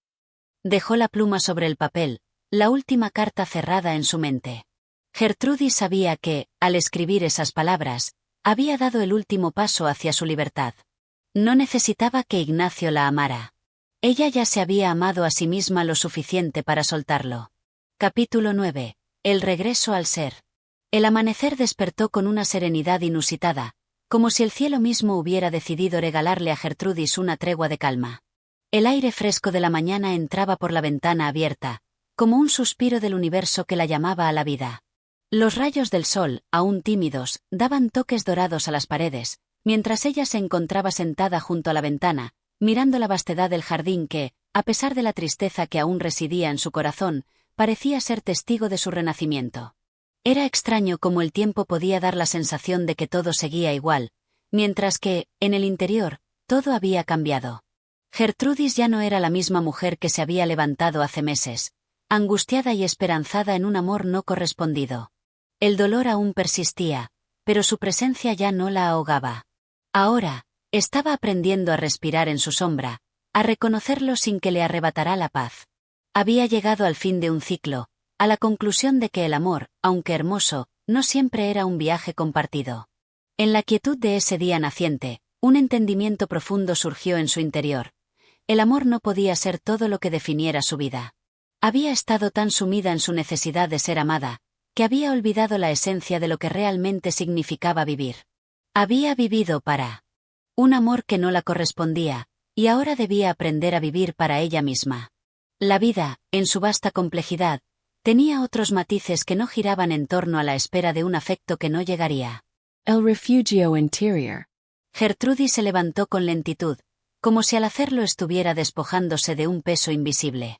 Dejó la pluma sobre el papel, la última carta cerrada en su mente. Gertrudis sabía que, al escribir esas palabras, había dado el último paso hacia su libertad. No necesitaba que Ignacio la amara. Ella ya se había amado a sí misma lo suficiente para soltarlo. Capítulo 9. El regreso al ser. El amanecer despertó con una serenidad inusitada, como si el cielo mismo hubiera decidido regalarle a Gertrudis una tregua de calma. El aire fresco de la mañana entraba por la ventana abierta, como un suspiro del universo que la llamaba a la vida. Los rayos del sol, aún tímidos, daban toques dorados a las paredes, mientras ella se encontraba sentada junto a la ventana, mirando la vastedad del jardín que, a pesar de la tristeza que aún residía en su corazón, parecía ser testigo de su renacimiento. Era extraño cómo el tiempo podía dar la sensación de que todo seguía igual, mientras que, en el interior, todo había cambiado. Gertrudis ya no era la misma mujer que se había levantado hace meses, angustiada y esperanzada en un amor no correspondido. El dolor aún persistía, pero su presencia ya no la ahogaba. Ahora, estaba aprendiendo a respirar en su sombra, a reconocerlo sin que le arrebatara la paz. Había llegado al fin de un ciclo, a la conclusión de que el amor, aunque hermoso, no siempre era un viaje compartido. En la quietud de ese día naciente, un entendimiento profundo surgió en su interior. El amor no podía ser todo lo que definiera su vida. Había estado tan sumida en su necesidad de ser amada, que había olvidado la esencia de lo que realmente significaba vivir. Había vivido para un amor que no la correspondía, y ahora debía aprender a vivir para ella misma. La vida, en su vasta complejidad, tenía otros matices que no giraban en torno a la espera de un afecto que no llegaría. El refugio interior. Gertrudis se levantó con lentitud, como si al hacerlo estuviera despojándose de un peso invisible.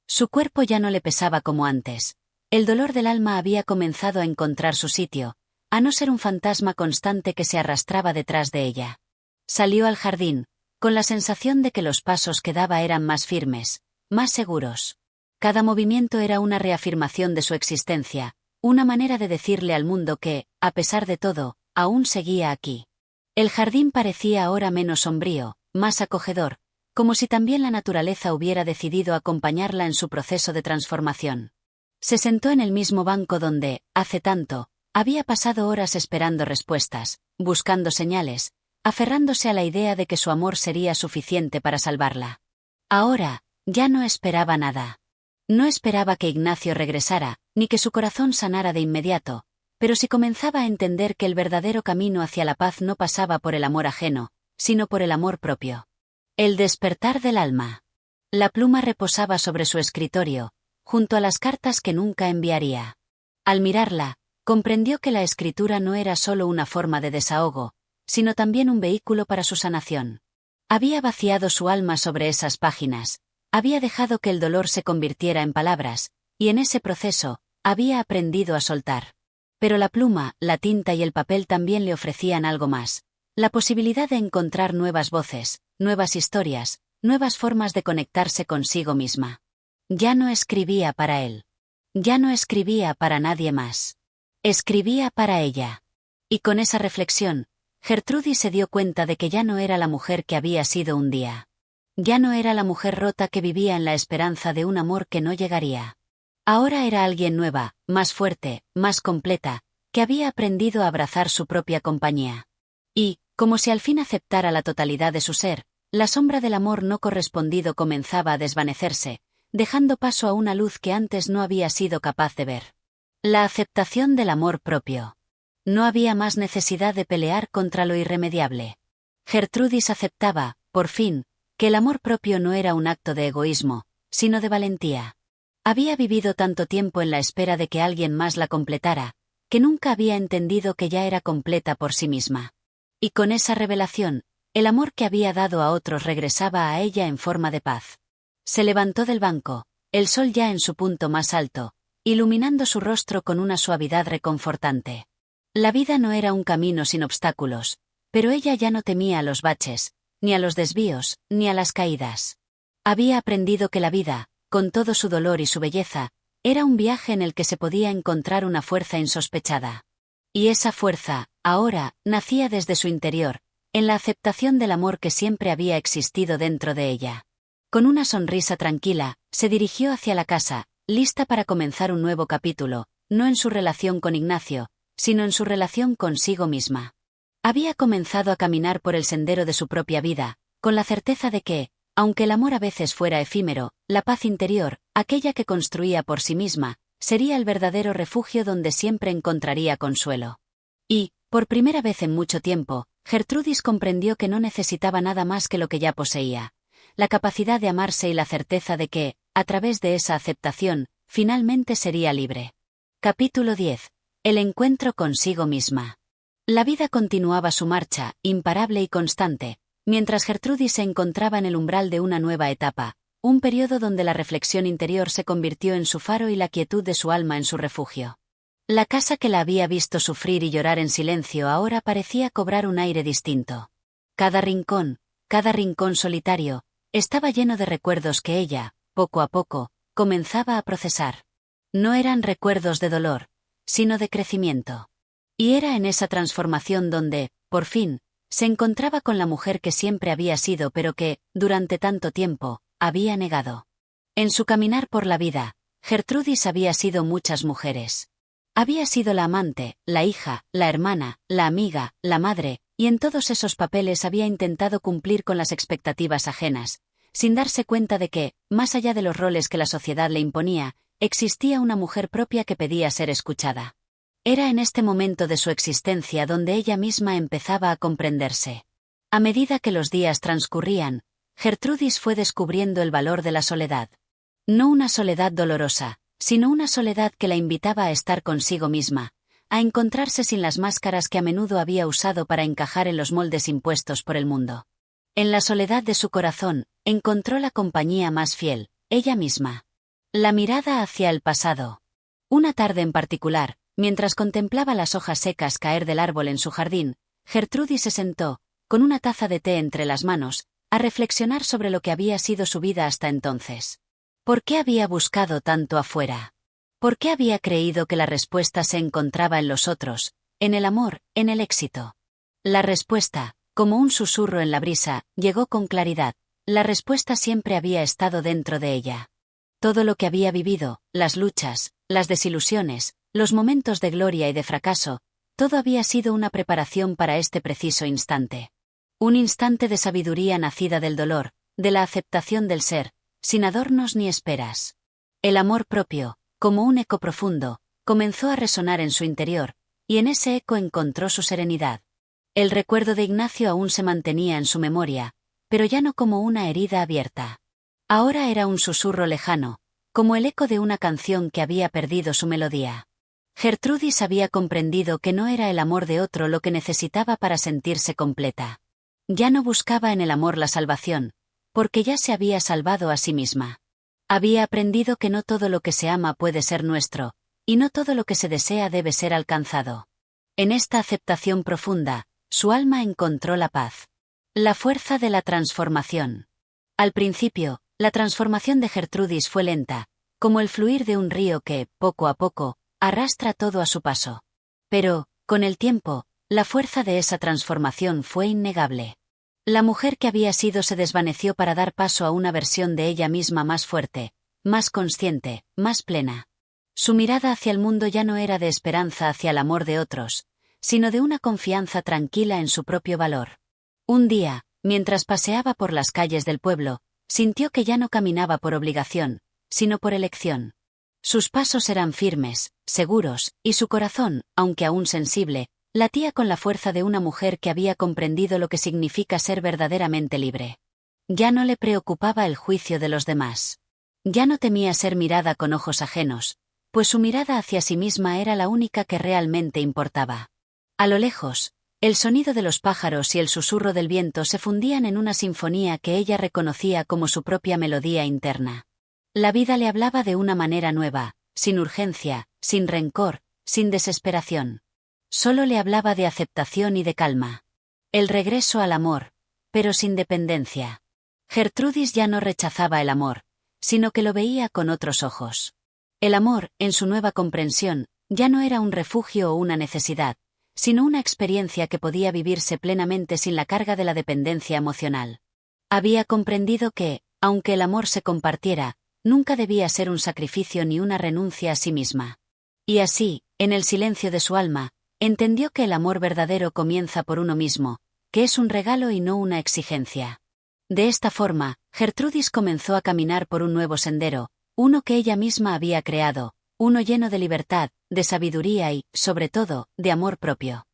Su cuerpo ya no le pesaba como antes. El dolor del alma había comenzado a encontrar su sitio, a no ser un fantasma constante que se arrastraba detrás de ella. Salió al jardín, con la sensación de que los pasos que daba eran más firmes, más seguros. Cada movimiento era una reafirmación de su existencia, una manera de decirle al mundo que, a pesar de todo, aún seguía aquí. El jardín parecía ahora menos sombrío, más acogedor, como si también la naturaleza hubiera decidido acompañarla en su proceso de transformación. Se sentó en el mismo banco donde, hace tanto, había pasado horas esperando respuestas, buscando señales, aferrándose a la idea de que su amor sería suficiente para salvarla. Ahora, ya no esperaba nada. No esperaba que Ignacio regresara, ni que su corazón sanara de inmediato, pero sí comenzaba a entender que el verdadero camino hacia la paz no pasaba por el amor ajeno, sino por el amor propio. El despertar del alma. La pluma reposaba sobre su escritorio, junto a las cartas que nunca enviaría. Al mirarla, comprendió que la escritura no era solo una forma de desahogo, sino también un vehículo para su sanación. Había vaciado su alma sobre esas páginas, había dejado que el dolor se convirtiera en palabras, y en ese proceso, había aprendido a soltar. Pero la pluma, la tinta y el papel también le ofrecían algo más, la posibilidad de encontrar nuevas voces, nuevas historias, nuevas formas de conectarse consigo misma. Ya no escribía para él. Ya no escribía para nadie más. Escribía para ella. Y con esa reflexión, Gertrudis se dio cuenta de que ya no era la mujer que había sido un día. Ya no era la mujer rota que vivía en la esperanza de un amor que no llegaría. Ahora era alguien nueva, más fuerte, más completa, que había aprendido a abrazar su propia compañía. Y, como si al fin aceptara la totalidad de su ser, la sombra del amor no correspondido comenzaba a desvanecerse, dejando paso a una luz que antes no había sido capaz de ver. La aceptación del amor propio. No había más necesidad de pelear contra lo irremediable. Gertrudis aceptaba, por fin, que el amor propio no era un acto de egoísmo, sino de valentía. Había vivido tanto tiempo en la espera de que alguien más la completara, que nunca había entendido que ya era completa por sí misma. Y con esa revelación, el amor que había dado a otros regresaba a ella en forma de paz. Se levantó del banco, el sol ya en su punto más alto, iluminando su rostro con una suavidad reconfortante. La vida no era un camino sin obstáculos, pero ella ya no temía a los baches, ni a los desvíos, ni a las caídas. Había aprendido que la vida, con todo su dolor y su belleza, era un viaje en el que se podía encontrar una fuerza insospechada. Y esa fuerza, ahora, nacía desde su interior, en la aceptación del amor que siempre había existido dentro de ella. Con una sonrisa tranquila, se dirigió hacia la casa, lista para comenzar un nuevo capítulo, no en su relación con Ignacio, sino en su relación consigo misma. Había comenzado a caminar por el sendero de su propia vida, con la certeza de que, aunque el amor a veces fuera efímero, la paz interior, aquella que construía por sí misma, sería el verdadero refugio donde siempre encontraría consuelo. Y, por primera vez en mucho tiempo, Gertrudis comprendió que no necesitaba nada más que lo que ya poseía: la capacidad de amarse y la certeza de que, a través de esa aceptación, finalmente sería libre. Capítulo 10. El encuentro consigo misma. La vida continuaba su marcha, imparable y constante, mientras Gertrudis se encontraba en el umbral de una nueva etapa, un periodo donde la reflexión interior se convirtió en su faro y la quietud de su alma en su refugio. La casa que la había visto sufrir y llorar en silencio ahora parecía cobrar un aire distinto. Cada rincón solitario, estaba lleno de recuerdos que ella, poco a poco, comenzaba a procesar. No eran recuerdos de dolor, sino de crecimiento. Y era en esa transformación donde, por fin, se encontraba con la mujer que siempre había sido pero que, durante tanto tiempo, había negado. En su caminar por la vida, Gertrudis había sido muchas mujeres. Había sido la amante, la hija, la hermana, la amiga, la madre, y en todos esos papeles había intentado cumplir con las expectativas ajenas, sin darse cuenta de que, más allá de los roles que la sociedad le imponía, existía una mujer propia que pedía ser escuchada. Era en este momento de su existencia donde ella misma empezaba a comprenderse. A medida que los días transcurrían, Gertrudis fue descubriendo el valor de la soledad. No una soledad dolorosa, sino una soledad que la invitaba a estar consigo misma, a encontrarse sin las máscaras que a menudo había usado para encajar en los moldes impuestos por el mundo. En la soledad de su corazón, encontró la compañía más fiel, ella misma. La mirada hacia el pasado. Una tarde en particular, mientras contemplaba las hojas secas caer del árbol en su jardín, Gertrudis se sentó, con una taza de té entre las manos, a reflexionar sobre lo que había sido su vida hasta entonces. ¿Por qué había buscado tanto afuera? ¿Por qué había creído que la respuesta se encontraba en los otros, en el amor, en el éxito? La respuesta, como un susurro en la brisa, llegó con claridad. La respuesta siempre había estado dentro de ella. Todo lo que había vivido, las luchas, las desilusiones, los momentos de gloria y de fracaso, todo había sido una preparación para este preciso instante. Un instante de sabiduría nacida del dolor, de la aceptación del ser, sin adornos ni esperas. El amor propio, como un eco profundo, comenzó a resonar en su interior, y en ese eco encontró su serenidad. El recuerdo de Ignacio aún se mantenía en su memoria, pero ya no como una herida abierta. Ahora era un susurro lejano, como el eco de una canción que había perdido su melodía. Gertrudis había comprendido que no era el amor de otro lo que necesitaba para sentirse completa. Ya no buscaba en el amor la salvación, porque ya se había salvado a sí misma. Había aprendido que no todo lo que se ama puede ser nuestro, y no todo lo que se desea debe ser alcanzado. En esta aceptación profunda, su alma encontró la paz. La fuerza de la transformación. Al principio, la transformación de Gertrudis fue lenta, como el fluir de un río que, poco a poco, arrastra todo a su paso. Pero, con el tiempo, la fuerza de esa transformación fue innegable. La mujer que había sido se desvaneció para dar paso a una versión de ella misma más fuerte, más consciente, más plena. Su mirada hacia el mundo ya no era de esperanza hacia el amor de otros, sino de una confianza tranquila en su propio valor. Un día, mientras paseaba por las calles del pueblo, sintió que ya no caminaba por obligación, sino por elección. Sus pasos eran firmes, seguros, y su corazón, aunque aún sensible, latía con la fuerza de una mujer que había comprendido lo que significa ser verdaderamente libre. Ya no le preocupaba el juicio de los demás. Ya no temía ser mirada con ojos ajenos, pues su mirada hacia sí misma era la única que realmente importaba. A lo lejos, el sonido de los pájaros y el susurro del viento se fundían en una sinfonía que ella reconocía como su propia melodía interna. La vida le hablaba de una manera nueva, sin urgencia, sin rencor, sin desesperación. Solo le hablaba de aceptación y de calma. El regreso al amor, pero sin dependencia. Gertrudis ya no rechazaba el amor, sino que lo veía con otros ojos. El amor, en su nueva comprensión, ya no era un refugio o una necesidad, sino una experiencia que podía vivirse plenamente sin la carga de la dependencia emocional. Había comprendido que, aunque el amor se compartiera, nunca debía ser un sacrificio ni una renuncia a sí misma. Y así, en el silencio de su alma, entendió que el amor verdadero comienza por uno mismo, que es un regalo y no una exigencia. De esta forma, Gertrudis comenzó a caminar por un nuevo sendero, uno que ella misma había creado, uno lleno de libertad, de sabiduría y, sobre todo, de amor propio.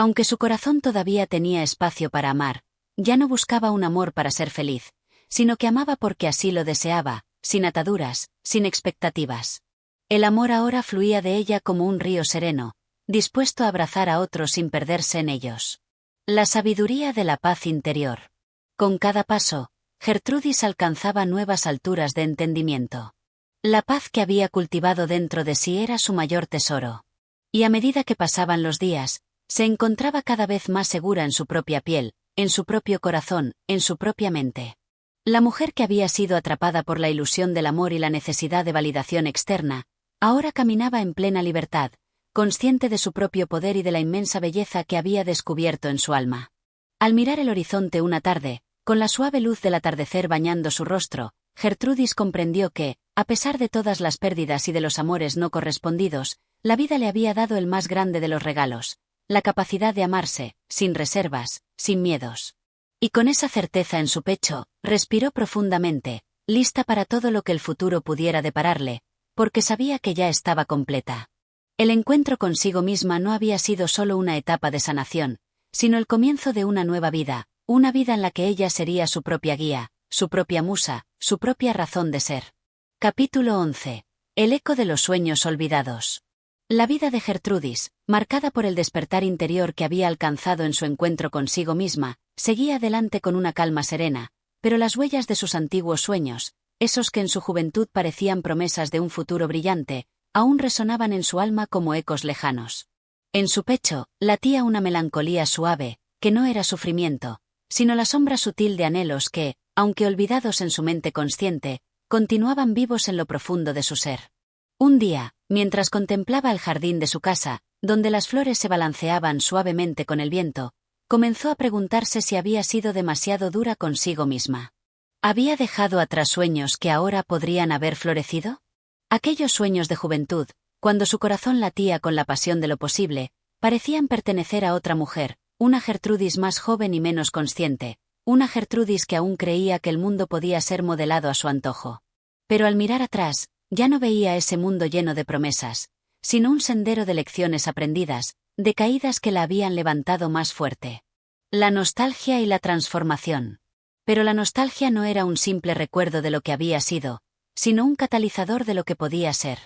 Aunque su corazón todavía tenía espacio para amar, ya no buscaba un amor para ser feliz, sino que amaba porque así lo deseaba, sin ataduras, sin expectativas. El amor ahora fluía de ella como un río sereno, dispuesto a abrazar a otros sin perderse en ellos. La sabiduría de la paz interior. Con cada paso, Gertrudis alcanzaba nuevas alturas de entendimiento. La paz que había cultivado dentro de sí era su mayor tesoro. Y a medida que pasaban los días, se encontraba cada vez más segura en su propia piel, en su propio corazón, en su propia mente. La mujer que había sido atrapada por la ilusión del amor y la necesidad de validación externa, ahora caminaba en plena libertad, consciente de su propio poder y de la inmensa belleza que había descubierto en su alma. Al mirar el horizonte una tarde, con la suave luz del atardecer bañando su rostro, Gertrudis comprendió que, a pesar de todas las pérdidas y de los amores no correspondidos, la vida le había dado el más grande de los regalos, la capacidad de amarse, sin reservas, sin miedos. Y con esa certeza en su pecho, respiró profundamente, lista para todo lo que el futuro pudiera depararle, porque sabía que ya estaba completa. El encuentro consigo misma no había sido solo una etapa de sanación, sino el comienzo de una nueva vida, una vida en la que ella sería su propia guía, su propia musa, su propia razón de ser. Capítulo 11. El eco de los sueños olvidados. La vida de Gertrudis, marcada por el despertar interior que había alcanzado en su encuentro consigo misma, seguía adelante con una calma serena, pero las huellas de sus antiguos sueños, esos que en su juventud parecían promesas de un futuro brillante, aún resonaban en su alma como ecos lejanos. En su pecho, latía una melancolía suave, que no era sufrimiento, sino la sombra sutil de anhelos que, aunque olvidados en su mente consciente, continuaban vivos en lo profundo de su ser. Un día, mientras contemplaba el jardín de su casa, donde las flores se balanceaban suavemente con el viento, comenzó a preguntarse si había sido demasiado dura consigo misma. ¿Había dejado atrás sueños que ahora podrían haber florecido? Aquellos sueños de juventud, cuando su corazón latía con la pasión de lo posible, parecían pertenecer a otra mujer, una Gertrudis más joven y menos consciente, una Gertrudis que aún creía que el mundo podía ser modelado a su antojo. Pero al mirar atrás, ya no veía ese mundo lleno de promesas, sino un sendero de lecciones aprendidas, de caídas que la habían levantado más fuerte. La nostalgia y la transformación. Pero la nostalgia no era un simple recuerdo de lo que había sido, sino un catalizador de lo que podía ser.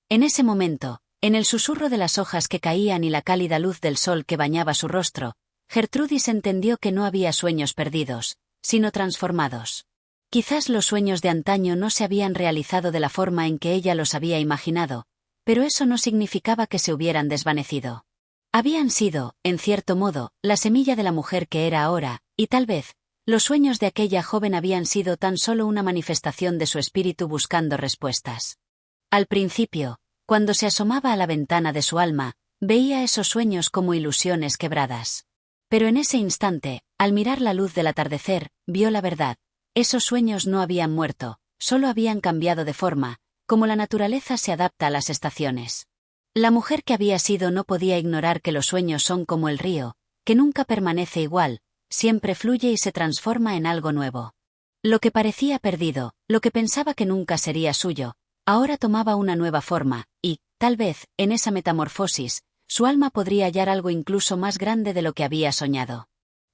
En ese momento, en el susurro de las hojas que caían y la cálida luz del sol que bañaba su rostro, Gertrudis entendió que no había sueños perdidos, sino transformados. Quizás los sueños de antaño no se habían realizado de la forma en que ella los había imaginado, pero eso no significaba que se hubieran desvanecido. Habían sido, en cierto modo, la semilla de la mujer que era ahora, y tal vez, los sueños de aquella joven habían sido tan solo una manifestación de su espíritu buscando respuestas. Al principio, cuando se asomaba a la ventana de su alma, veía esos sueños como ilusiones quebradas. Pero en ese instante, al mirar la luz del atardecer, vio la verdad. Esos sueños no habían muerto, solo habían cambiado de forma, como la naturaleza se adapta a las estaciones. La mujer que había sido no podía ignorar que los sueños son como el río, que nunca permanece igual, siempre fluye y se transforma en algo nuevo. Lo que parecía perdido, lo que pensaba que nunca sería suyo, ahora tomaba una nueva forma, y, tal vez, en esa metamorfosis, su alma podría hallar algo incluso más grande de lo que había soñado.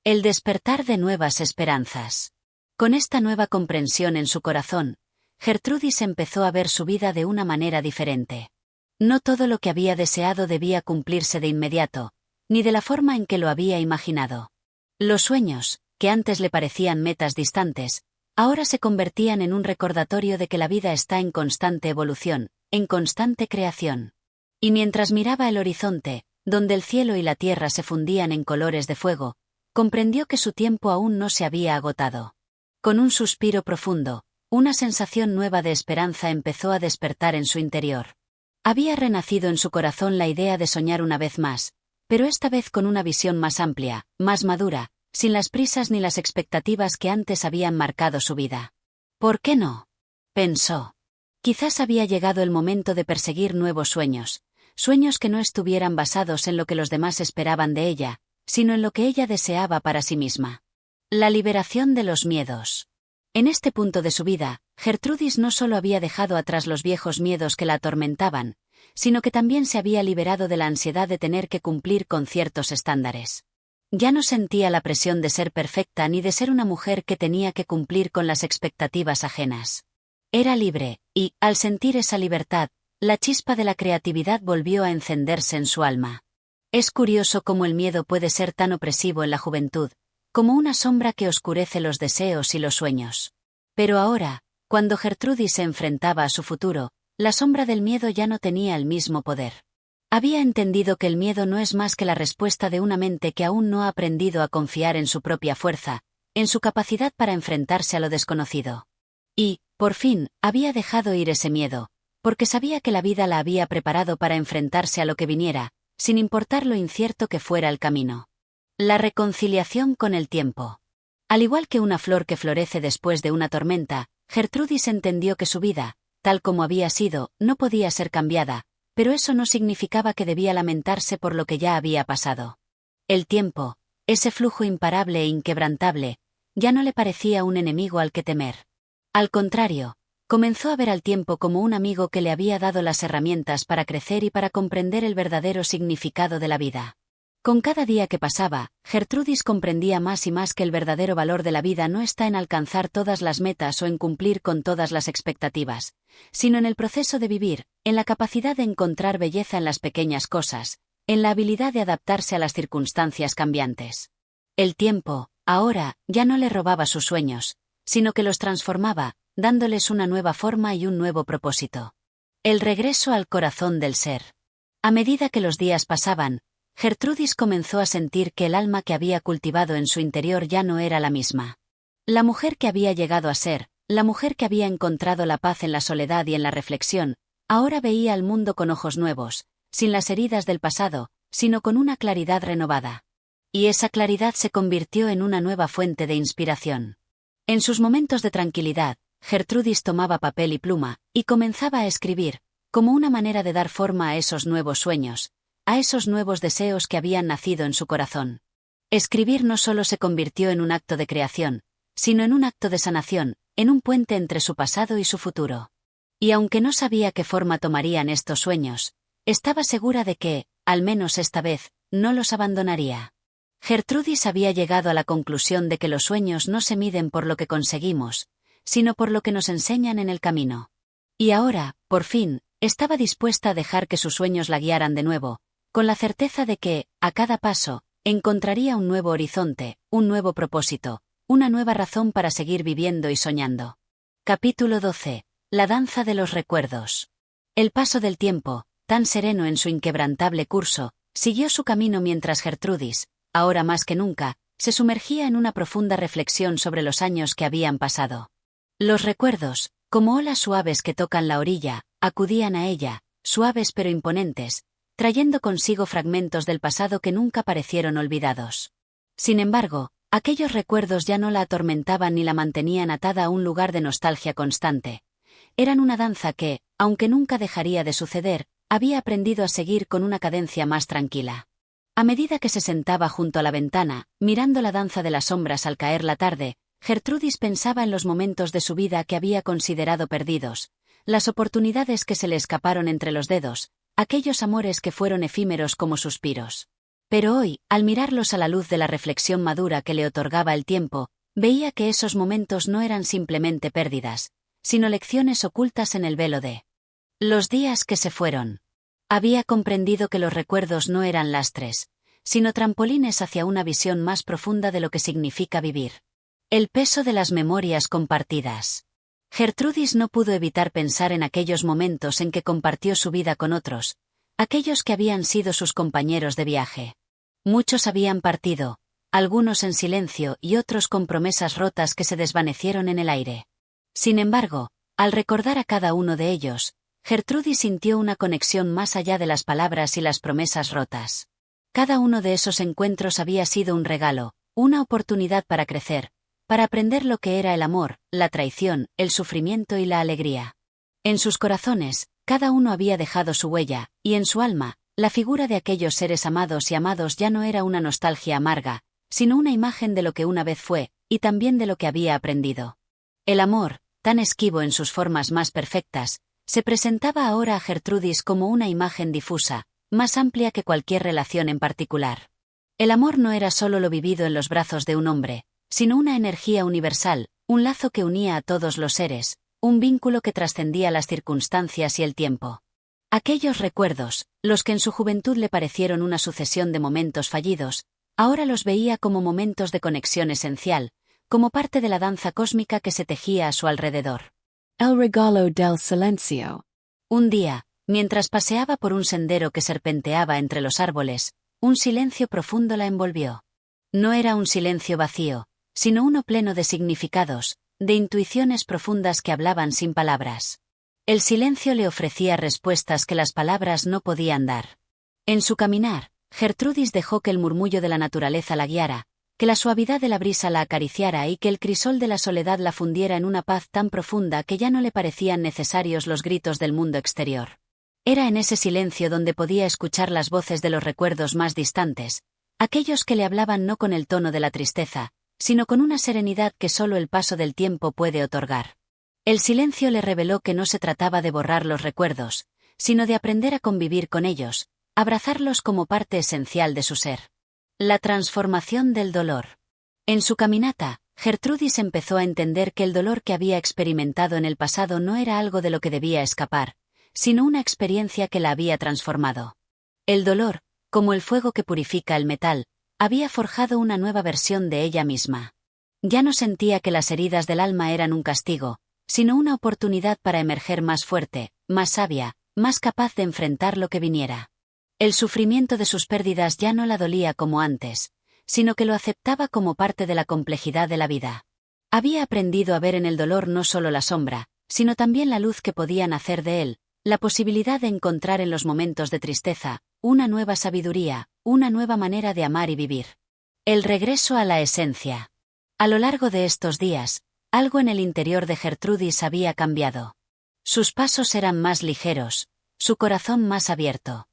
El despertar de nuevas esperanzas. Con esta nueva comprensión en su corazón, Gertrudis empezó a ver su vida de una manera diferente. No todo lo que había deseado debía cumplirse de inmediato, ni de la forma en que lo había imaginado. Los sueños, que antes le parecían metas distantes, ahora se convertían en un recordatorio de que la vida está en constante evolución, en constante creación. Y mientras miraba el horizonte, donde el cielo y la tierra se fundían en colores de fuego, comprendió que su tiempo aún no se había agotado. Con un suspiro profundo, una sensación nueva de esperanza empezó a despertar en su interior. Había renacido en su corazón la idea de soñar una vez más, pero esta vez con una visión más amplia, más madura, sin las prisas ni las expectativas que antes habían marcado su vida. ¿Por qué no?, pensó. Quizás había llegado el momento de perseguir nuevos sueños, sueños que no estuvieran basados en lo que los demás esperaban de ella, sino en lo que ella deseaba para sí misma. La liberación de los miedos. En este punto de su vida, Gertrudis no solo había dejado atrás los viejos miedos que la atormentaban, sino que también se había liberado de la ansiedad de tener que cumplir con ciertos estándares. Ya no sentía la presión de ser perfecta ni de ser una mujer que tenía que cumplir con las expectativas ajenas. Era libre, y, al sentir esa libertad, la chispa de la creatividad volvió a encenderse en su alma. Es curioso cómo el miedo puede ser tan opresivo en la juventud, como una sombra que oscurece los deseos y los sueños. Pero ahora, cuando Gertrudis se enfrentaba a su futuro, la sombra del miedo ya no tenía el mismo poder. Había entendido que el miedo no es más que la respuesta de una mente que aún no ha aprendido a confiar en su propia fuerza, en su capacidad para enfrentarse a lo desconocido. Y, por fin, había dejado ir ese miedo, porque sabía que la vida la había preparado para enfrentarse a lo que viniera, sin importar lo incierto que fuera el camino. La reconciliación con el tiempo. Al igual que una flor que florece después de una tormenta, Gertrudis entendió que su vida, tal como había sido, no podía ser cambiada, pero eso no significaba que debía lamentarse por lo que ya había pasado. El tiempo, ese flujo imparable e inquebrantable, ya no le parecía un enemigo al que temer. Al contrario, comenzó a ver al tiempo como un amigo que le había dado las herramientas para crecer y para comprender el verdadero significado de la vida. Con cada día que pasaba, Gertrudis comprendía más y más que el verdadero valor de la vida no está en alcanzar todas las metas o en cumplir con todas las expectativas, sino en el proceso de vivir, en la capacidad de encontrar belleza en las pequeñas cosas, en la habilidad de adaptarse a las circunstancias cambiantes. El tiempo, ahora, ya no le robaba sus sueños, sino que los transformaba, dándoles una nueva forma y un nuevo propósito. El regreso al corazón del ser. A medida que los días pasaban, Gertrudis comenzó a sentir que el alma que había cultivado en su interior ya no era la misma. La mujer que había llegado a ser, la mujer que había encontrado la paz en la soledad y en la reflexión, ahora veía al mundo con ojos nuevos, sin las heridas del pasado, sino con una claridad renovada. Y esa claridad se convirtió en una nueva fuente de inspiración. En sus momentos de tranquilidad, Gertrudis tomaba papel y pluma, y comenzaba a escribir, como una manera de dar forma a esos nuevos sueños, a esos nuevos deseos que habían nacido en su corazón. Escribir no solo se convirtió en un acto de creación, sino en un acto de sanación, en un puente entre su pasado y su futuro. Y aunque no sabía qué forma tomarían estos sueños, estaba segura de que, al menos esta vez, no los abandonaría. Gertrudis había llegado a la conclusión de que los sueños no se miden por lo que conseguimos, sino por lo que nos enseñan en el camino. Y ahora, por fin, estaba dispuesta a dejar que sus sueños la guiaran de nuevo, con la certeza de que, a cada paso, encontraría un nuevo horizonte, un nuevo propósito, una nueva razón para seguir viviendo y soñando. Capítulo 12. La danza de los recuerdos. El paso del tiempo, tan sereno en su inquebrantable curso, siguió su camino mientras Gertrudis, ahora más que nunca, se sumergía en una profunda reflexión sobre los años que habían pasado. Los recuerdos, como olas suaves que tocan la orilla, acudían a ella, suaves pero imponentes, trayendo consigo fragmentos del pasado que nunca parecieron olvidados. Sin embargo, aquellos recuerdos ya no la atormentaban ni la mantenían atada a un lugar de nostalgia constante. Eran una danza que, aunque nunca dejaría de suceder, había aprendido a seguir con una cadencia más tranquila. A medida que se sentaba junto a la ventana, mirando la danza de las sombras al caer la tarde, Gertrudis pensaba en los momentos de su vida que había considerado perdidos, las oportunidades que se le escaparon entre los dedos, aquellos amores que fueron efímeros como suspiros. Pero hoy, al mirarlos a la luz de la reflexión madura que le otorgaba el tiempo, veía que esos momentos no eran simplemente pérdidas, sino lecciones ocultas en el velo de los días que se fueron. Había comprendido que los recuerdos no eran lastres, sino trampolines hacia una visión más profunda de lo que significa vivir. El peso de las memorias compartidas. Gertrudis no pudo evitar pensar en aquellos momentos en que compartió su vida con otros, aquellos que habían sido sus compañeros de viaje. Muchos habían partido, algunos en silencio y otros con promesas rotas que se desvanecieron en el aire. Sin embargo, al recordar a cada uno de ellos, Gertrudis sintió una conexión más allá de las palabras y las promesas rotas. Cada uno de esos encuentros había sido un regalo, una oportunidad para crecer, para aprender lo que era el amor, la traición, el sufrimiento y la alegría. En sus corazones, cada uno había dejado su huella, y en su alma, la figura de aquellos seres amados y amados ya no era una nostalgia amarga, sino una imagen de lo que una vez fue, y también de lo que había aprendido. El amor, tan esquivo en sus formas más perfectas, se presentaba ahora a Gertrudis como una imagen difusa, más amplia que cualquier relación en particular. El amor no era solo lo vivido en los brazos de un hombre, sino una energía universal, un lazo que unía a todos los seres, un vínculo que trascendía las circunstancias y el tiempo. Aquellos recuerdos, los que en su juventud le parecieron una sucesión de momentos fallidos, ahora los veía como momentos de conexión esencial, como parte de la danza cósmica que se tejía a su alrededor. El regalo del silencio. Un día, mientras paseaba por un sendero que serpenteaba entre los árboles, un silencio profundo la envolvió. No era un silencio vacío, sino uno pleno de significados, de intuiciones profundas que hablaban sin palabras. El silencio le ofrecía respuestas que las palabras no podían dar. En su caminar, Gertrudis dejó que el murmullo de la naturaleza la guiara, que la suavidad de la brisa la acariciara y que el crisol de la soledad la fundiera en una paz tan profunda que ya no le parecían necesarios los gritos del mundo exterior. Era en ese silencio donde podía escuchar las voces de los recuerdos más distantes, aquellos que le hablaban no con el tono de la tristeza, sino con una serenidad que solo el paso del tiempo puede otorgar. El silencio le reveló que no se trataba de borrar los recuerdos, sino de aprender a convivir con ellos, abrazarlos como parte esencial de su ser. La transformación del dolor. En su caminata, Gertrudis empezó a entender que el dolor que había experimentado en el pasado no era algo de lo que debía escapar, sino una experiencia que la había transformado. El dolor, como el fuego que purifica el metal, había forjado una nueva versión de ella misma. Ya no sentía que las heridas del alma eran un castigo, sino una oportunidad para emerger más fuerte, más sabia, más capaz de enfrentar lo que viniera. El sufrimiento de sus pérdidas ya no la dolía como antes, sino que lo aceptaba como parte de la complejidad de la vida. Había aprendido a ver en el dolor no solo la sombra, sino también la luz que podía nacer de él, la posibilidad de encontrar en los momentos de tristeza, una nueva sabiduría, una nueva manera de amar y vivir. El regreso a la esencia. A lo largo de estos días, algo en el interior de Gertrudis había cambiado. Sus pasos eran más ligeros, su corazón más abierto.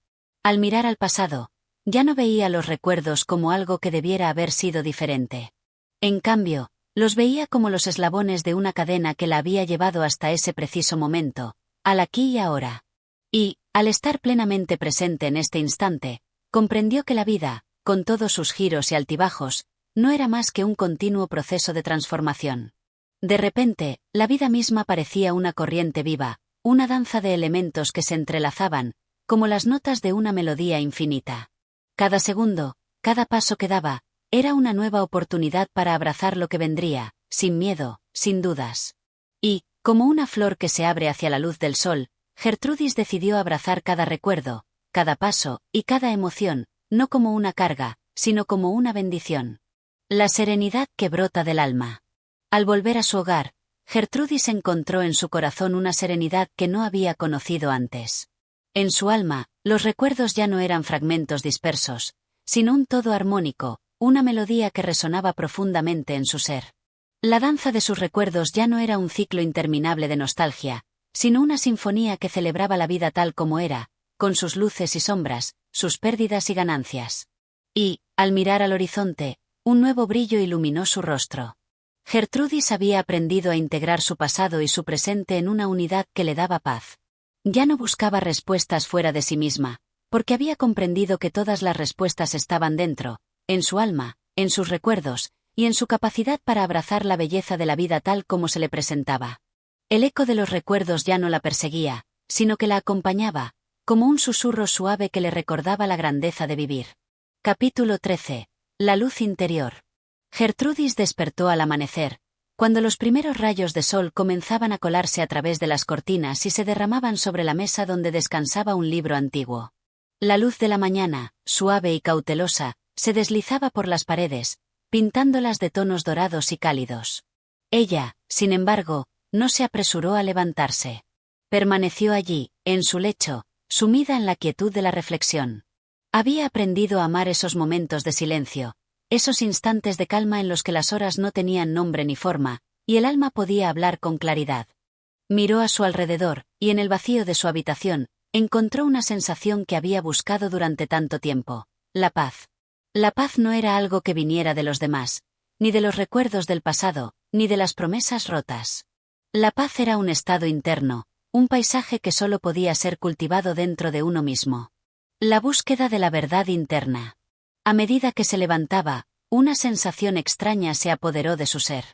Al mirar al pasado, ya no veía los recuerdos como algo que debiera haber sido diferente. En cambio, los veía como los eslabones de una cadena que la había llevado hasta ese preciso momento, al aquí y ahora. Y, al estar plenamente presente en este instante, comprendió que la vida, con todos sus giros y altibajos, no era más que un continuo proceso de transformación. De repente, la vida misma parecía una corriente viva, una danza de elementos que se entrelazaban, como las notas de una melodía infinita. Cada segundo, cada paso que daba, era una nueva oportunidad para abrazar lo que vendría, sin miedo, sin dudas. Y, como una flor que se abre hacia la luz del sol, Gertrudis decidió abrazar cada recuerdo, cada paso y cada emoción, no como una carga, sino como una bendición. La serenidad que brota del alma. Al volver a su hogar, Gertrudis encontró en su corazón una serenidad que no había conocido antes. En su alma, los recuerdos ya no eran fragmentos dispersos, sino un todo armónico, una melodía que resonaba profundamente en su ser. La danza de sus recuerdos ya no era un ciclo interminable de nostalgia, sino una sinfonía que celebraba la vida tal como era, con sus luces y sombras, sus pérdidas y ganancias. Y, al mirar al horizonte, un nuevo brillo iluminó su rostro. Gertrudis había aprendido a integrar su pasado y su presente en una unidad que le daba paz. Ya no buscaba respuestas fuera de sí misma, porque había comprendido que todas las respuestas estaban dentro, en su alma, en sus recuerdos, y en su capacidad para abrazar la belleza de la vida tal como se le presentaba. El eco de los recuerdos ya no la perseguía, sino que la acompañaba, como un susurro suave que le recordaba la grandeza de vivir. Capítulo 13. La luz interior. Gertrudis despertó al amanecer, cuando los primeros rayos de sol comenzaban a colarse a través de las cortinas y se derramaban sobre la mesa donde descansaba un libro antiguo. La luz de la mañana, suave y cautelosa, se deslizaba por las paredes, pintándolas de tonos dorados y cálidos. Ella, sin embargo, no se apresuró a levantarse. Permaneció allí, en su lecho, sumida en la quietud de la reflexión. Había aprendido a amar esos momentos de silencio, esos instantes de calma en los que las horas no tenían nombre ni forma, y el alma podía hablar con claridad. Miró a su alrededor, y en el vacío de su habitación, encontró una sensación que había buscado durante tanto tiempo: la paz. La paz no era algo que viniera de los demás, ni de los recuerdos del pasado, ni de las promesas rotas. La paz era un estado interno, un paisaje que solo podía ser cultivado dentro de uno mismo. La búsqueda de la verdad interna. A medida que se levantaba, una sensación extraña se apoderó de su ser.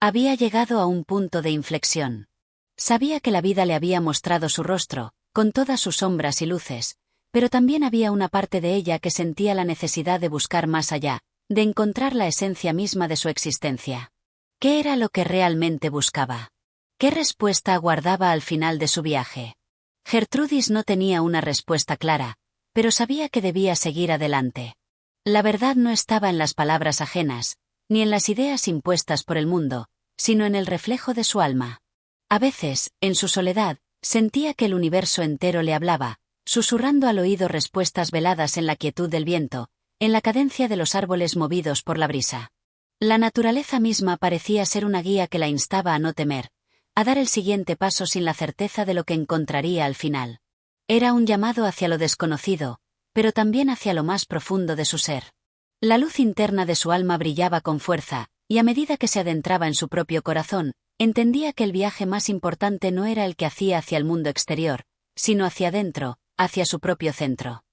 Había llegado a un punto de inflexión. Sabía que la vida le había mostrado su rostro, con todas sus sombras y luces, pero también había una parte de ella que sentía la necesidad de buscar más allá, de encontrar la esencia misma de su existencia. ¿Qué era lo que realmente buscaba? ¿Qué respuesta aguardaba al final de su viaje? Gertrudis no tenía una respuesta clara, pero sabía que debía seguir adelante. La verdad no estaba en las palabras ajenas, ni en las ideas impuestas por el mundo, sino en el reflejo de su alma. A veces, en su soledad, sentía que el universo entero le hablaba, susurrando al oído respuestas veladas en la quietud del viento, en la cadencia de los árboles movidos por la brisa. La naturaleza misma parecía ser una guía que la instaba a no temer, a dar el siguiente paso sin la certeza de lo que encontraría al final. Era un llamado hacia lo desconocido, pero también hacia lo más profundo de su ser. La luz interna de su alma brillaba con fuerza, y a medida que se adentraba en su propio corazón, entendía que el viaje más importante no era el que hacía hacia el mundo exterior, sino hacia adentro, hacia su propio centro.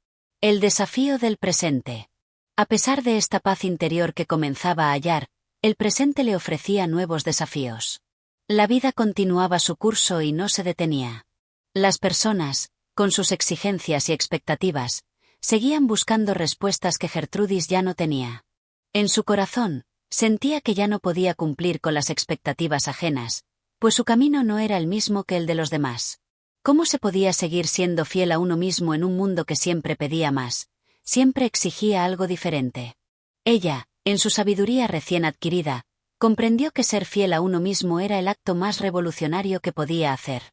El desafío del presente. A pesar de esta paz interior que comenzaba a hallar, el presente le ofrecía nuevos desafíos. La vida continuaba su curso y no se detenía. Las personas, con sus exigencias y expectativas, seguían buscando respuestas que Gertrudis ya no tenía. En su corazón, sentía que ya no podía cumplir con las expectativas ajenas, pues su camino no era el mismo que el de los demás. ¿Cómo se podía seguir siendo fiel a uno mismo en un mundo que siempre pedía más, siempre exigía algo diferente? Ella, en su sabiduría recién adquirida, comprendió que ser fiel a uno mismo era el acto más revolucionario que podía hacer.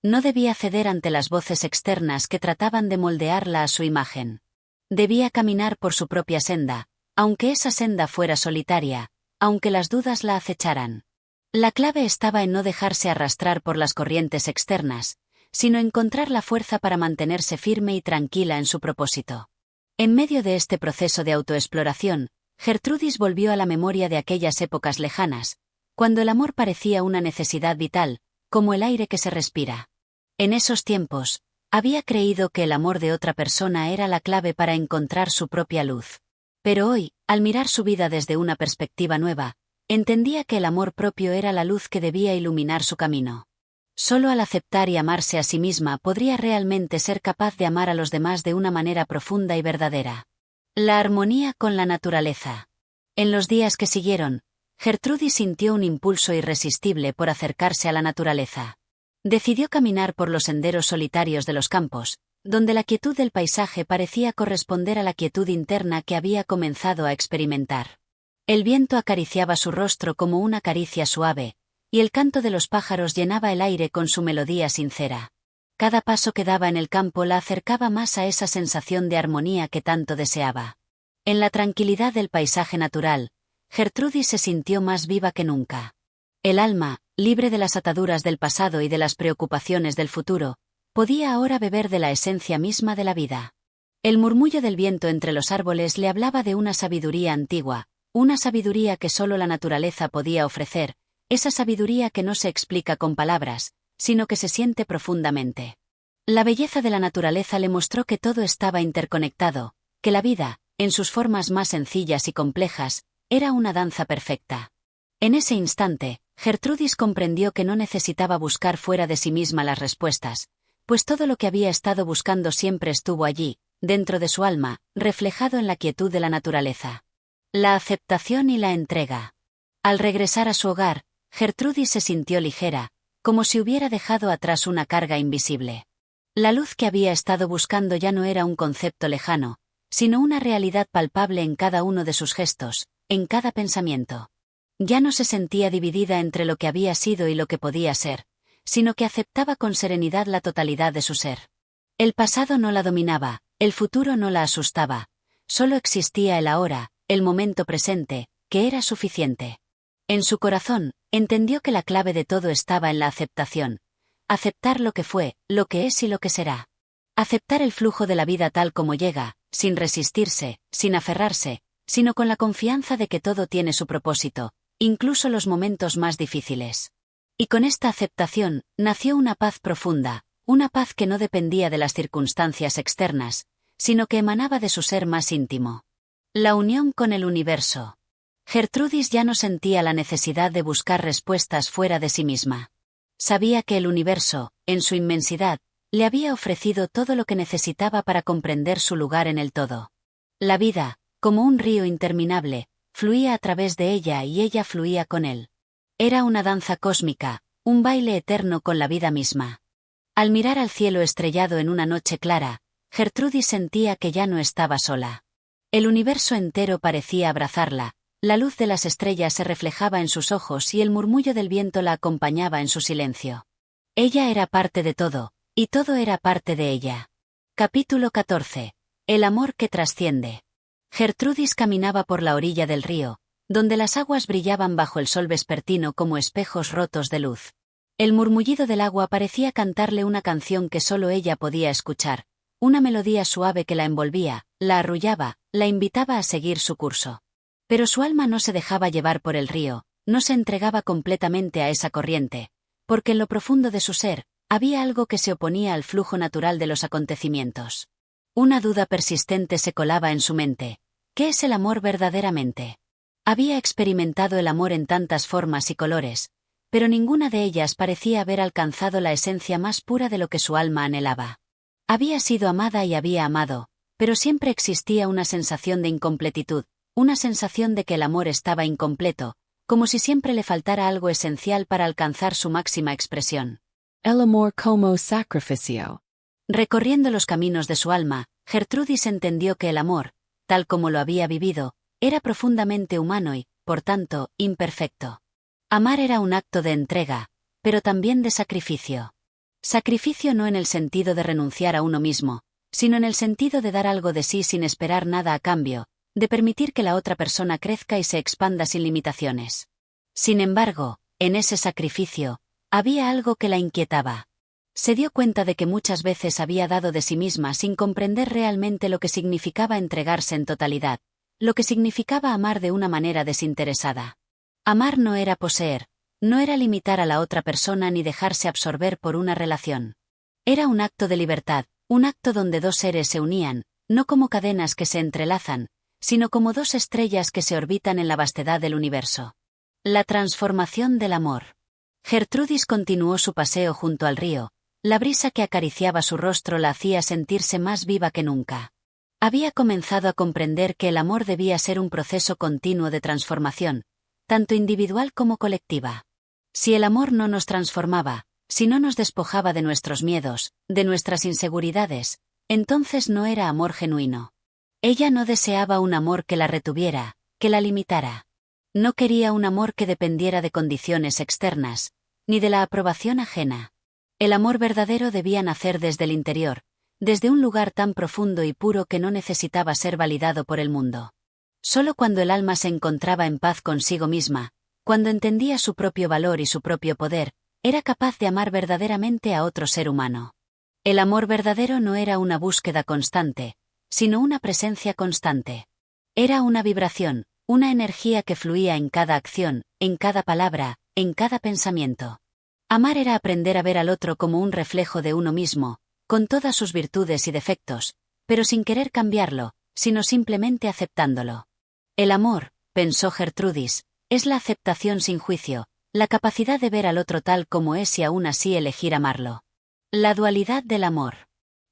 No debía ceder ante las voces externas que trataban de moldearla a su imagen. Debía caminar por su propia senda, aunque esa senda fuera solitaria, aunque las dudas la acecharan. La clave estaba en no dejarse arrastrar por las corrientes externas, sino encontrar la fuerza para mantenerse firme y tranquila en su propósito. En medio de este proceso de autoexploración, Gertrudis volvió a la memoria de aquellas épocas lejanas, cuando el amor parecía una necesidad vital, como el aire que se respira. En esos tiempos, había creído que el amor de otra persona era la clave para encontrar su propia luz. Pero hoy, al mirar su vida desde una perspectiva nueva, entendía que el amor propio era la luz que debía iluminar su camino. Solo al aceptar y amarse a sí misma podría realmente ser capaz de amar a los demás de una manera profunda y verdadera. La armonía con la naturaleza. En los días que siguieron, Gertrudis sintió un impulso irresistible por acercarse a la naturaleza. Decidió caminar por los senderos solitarios de los campos, donde la quietud del paisaje parecía corresponder a la quietud interna que había comenzado a experimentar. El viento acariciaba su rostro como una caricia suave, y el canto de los pájaros llenaba el aire con su melodía sincera. Cada paso que daba en el campo la acercaba más a esa sensación de armonía que tanto deseaba. En la tranquilidad del paisaje natural, Gertrudis se sintió más viva que nunca. El alma, libre de las ataduras del pasado y de las preocupaciones del futuro, podía ahora beber de la esencia misma de la vida. El murmullo del viento entre los árboles le hablaba de una sabiduría antigua, una sabiduría que solo la naturaleza podía ofrecer, esa sabiduría que no se explica con palabras, sino que se siente profundamente. La belleza de la naturaleza le mostró que todo estaba interconectado, que la vida, en sus formas más sencillas y complejas, era una danza perfecta. En ese instante, Gertrudis comprendió que no necesitaba buscar fuera de sí misma las respuestas, pues todo lo que había estado buscando siempre estuvo allí, dentro de su alma, reflejado en la quietud de la naturaleza. La aceptación y la entrega. Al regresar a su hogar, Gertrudis se sintió ligera, como si hubiera dejado atrás una carga invisible. La luz que había estado buscando ya no era un concepto lejano, sino una realidad palpable en cada uno de sus gestos, en cada pensamiento. Ya no se sentía dividida entre lo que había sido y lo que podía ser, sino que aceptaba con serenidad la totalidad de su ser. El pasado no la dominaba, el futuro no la asustaba, solo existía el ahora, el momento presente, que era suficiente. En su corazón, entendió que la clave de todo estaba en la aceptación. Aceptar lo que fue, lo que es y lo que será. Aceptar el flujo de la vida tal como llega, sin resistirse, sin aferrarse, sino con la confianza de que todo tiene su propósito, incluso los momentos más difíciles. Y con esta aceptación, nació una paz profunda, una paz que no dependía de las circunstancias externas, sino que emanaba de su ser más íntimo. La unión con el universo. Gertrudis ya no sentía la necesidad de buscar respuestas fuera de sí misma. Sabía que el universo, en su inmensidad, le había ofrecido todo lo que necesitaba para comprender su lugar en el todo. La vida, como un río interminable, fluía a través de ella y ella fluía con él. Era una danza cósmica, un baile eterno con la vida misma. Al mirar al cielo estrellado en una noche clara, Gertrudis sentía que ya no estaba sola. El universo entero parecía abrazarla, la luz de las estrellas se reflejaba en sus ojos y el murmullo del viento la acompañaba en su silencio. Ella era parte de todo, y todo era parte de ella. Capítulo 14. El amor que trasciende. Gertrudis caminaba por la orilla del río, donde las aguas brillaban bajo el sol vespertino como espejos rotos de luz. El murmullido del agua parecía cantarle una canción que solo ella podía escuchar, una melodía suave que la envolvía, la arrullaba, la invitaba a seguir su curso. Pero su alma no se dejaba llevar por el río, no se entregaba completamente a esa corriente, porque en lo profundo de su ser, había algo que se oponía al flujo natural de los acontecimientos. Una duda persistente se colaba en su mente. ¿Qué es el amor verdaderamente? Había experimentado el amor en tantas formas y colores, pero ninguna de ellas parecía haber alcanzado la esencia más pura de lo que su alma anhelaba. Había sido amada y había amado, pero siempre existía una sensación de incompletitud, una sensación de que el amor estaba incompleto, como si siempre le faltara algo esencial para alcanzar su máxima expresión. El amor como sacrificio. Recorriendo los caminos de su alma, Gertrudis entendió que el amor, tal como lo había vivido, era profundamente humano y, por tanto, imperfecto. Amar era un acto de entrega, pero también de sacrificio. Sacrificio no en el sentido de renunciar a uno mismo, sino en el sentido de dar algo de sí sin esperar nada a cambio, de permitir que la otra persona crezca y se expanda sin limitaciones. Sin embargo, en ese sacrificio, había algo que la inquietaba. Se dio cuenta de que muchas veces había dado de sí misma sin comprender realmente lo que significaba entregarse en totalidad, lo que significaba amar de una manera desinteresada. Amar no era poseer, no era limitar a la otra persona ni dejarse absorber por una relación. Era un acto de libertad, un acto donde dos seres se unían, no como cadenas que se entrelazan, sino como dos estrellas que se orbitan en la vastedad del universo. La transformación del amor. Gertrudis continuó su paseo junto al río, la brisa que acariciaba su rostro la hacía sentirse más viva que nunca. Había comenzado a comprender que el amor debía ser un proceso continuo de transformación, tanto individual como colectiva. Si el amor no nos transformaba, si no nos despojaba de nuestros miedos, de nuestras inseguridades, entonces no era amor genuino. Ella no deseaba un amor que la retuviera, que la limitara. No quería un amor que dependiera de condiciones externas, ni de la aprobación ajena. El amor verdadero debía nacer desde el interior, desde un lugar tan profundo y puro que no necesitaba ser validado por el mundo. Solo cuando el alma se encontraba en paz consigo misma, cuando entendía su propio valor y su propio poder, era capaz de amar verdaderamente a otro ser humano. El amor verdadero no era una búsqueda constante, sino una presencia constante. Era una vibración, una energía que fluía en cada acción, en cada palabra, en cada pensamiento. Amar era aprender a ver al otro como un reflejo de uno mismo, con todas sus virtudes y defectos, pero sin querer cambiarlo, sino simplemente aceptándolo. El amor, pensó Gertrudis, es la aceptación sin juicio, la capacidad de ver al otro tal como es y aún así elegir amarlo. La dualidad del amor.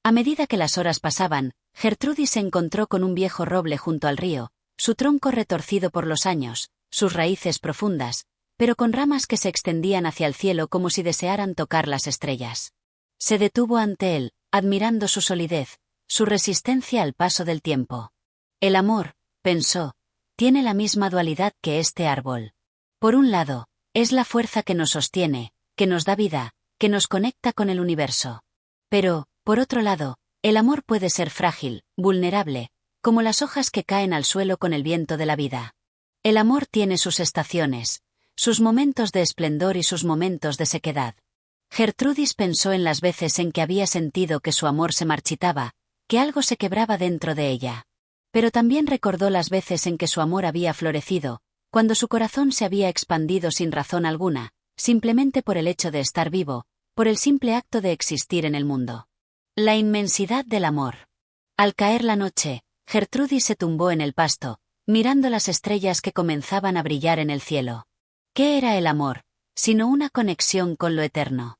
A medida que las horas pasaban, Gertrudis se encontró con un viejo roble junto al río, su tronco retorcido por los años, sus raíces profundas, pero con ramas que se extendían hacia el cielo como si desearan tocar las estrellas. Se detuvo ante él, admirando su solidez, su resistencia al paso del tiempo. El amor, pensó, tiene la misma dualidad que este árbol. Por un lado, es la fuerza que nos sostiene, que nos da vida, que nos conecta con el universo. Pero, por otro lado, el amor puede ser frágil, vulnerable, como las hojas que caen al suelo con el viento de la vida. El amor tiene sus estaciones, sus momentos de esplendor y sus momentos de sequedad. Gertrudis pensó en las veces en que había sentido que su amor se marchitaba, que algo se quebraba dentro de ella. Pero también recordó las veces en que su amor había florecido, cuando su corazón se había expandido sin razón alguna, simplemente por el hecho de estar vivo, por el simple acto de existir en el mundo. La inmensidad del amor. Al caer la noche, Gertrudis se tumbó en el pasto, mirando las estrellas que comenzaban a brillar en el cielo. ¿Qué era el amor, sino una conexión con lo eterno?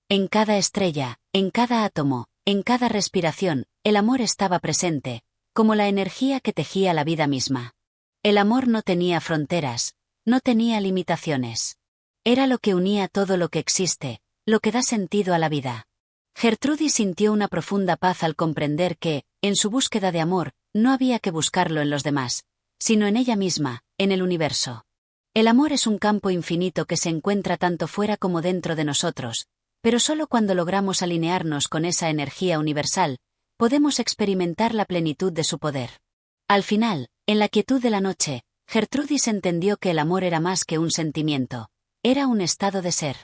En cada estrella, en cada átomo, en cada respiración, el amor estaba presente, como la energía que tejía la vida misma. El amor no tenía fronteras, no tenía limitaciones. Era lo que unía todo lo que existe, lo que da sentido a la vida. Gertrudis sintió una profunda paz al comprender que, en su búsqueda de amor, no había que buscarlo en los demás, sino en ella misma, en el universo. El amor es un campo infinito que se encuentra tanto fuera como dentro de nosotros, pero solo cuando logramos alinearnos con esa energía universal, podemos experimentar la plenitud de su poder. Al final, en la quietud de la noche, Gertrudis entendió que el amor era más que un sentimiento, era un estado de ser.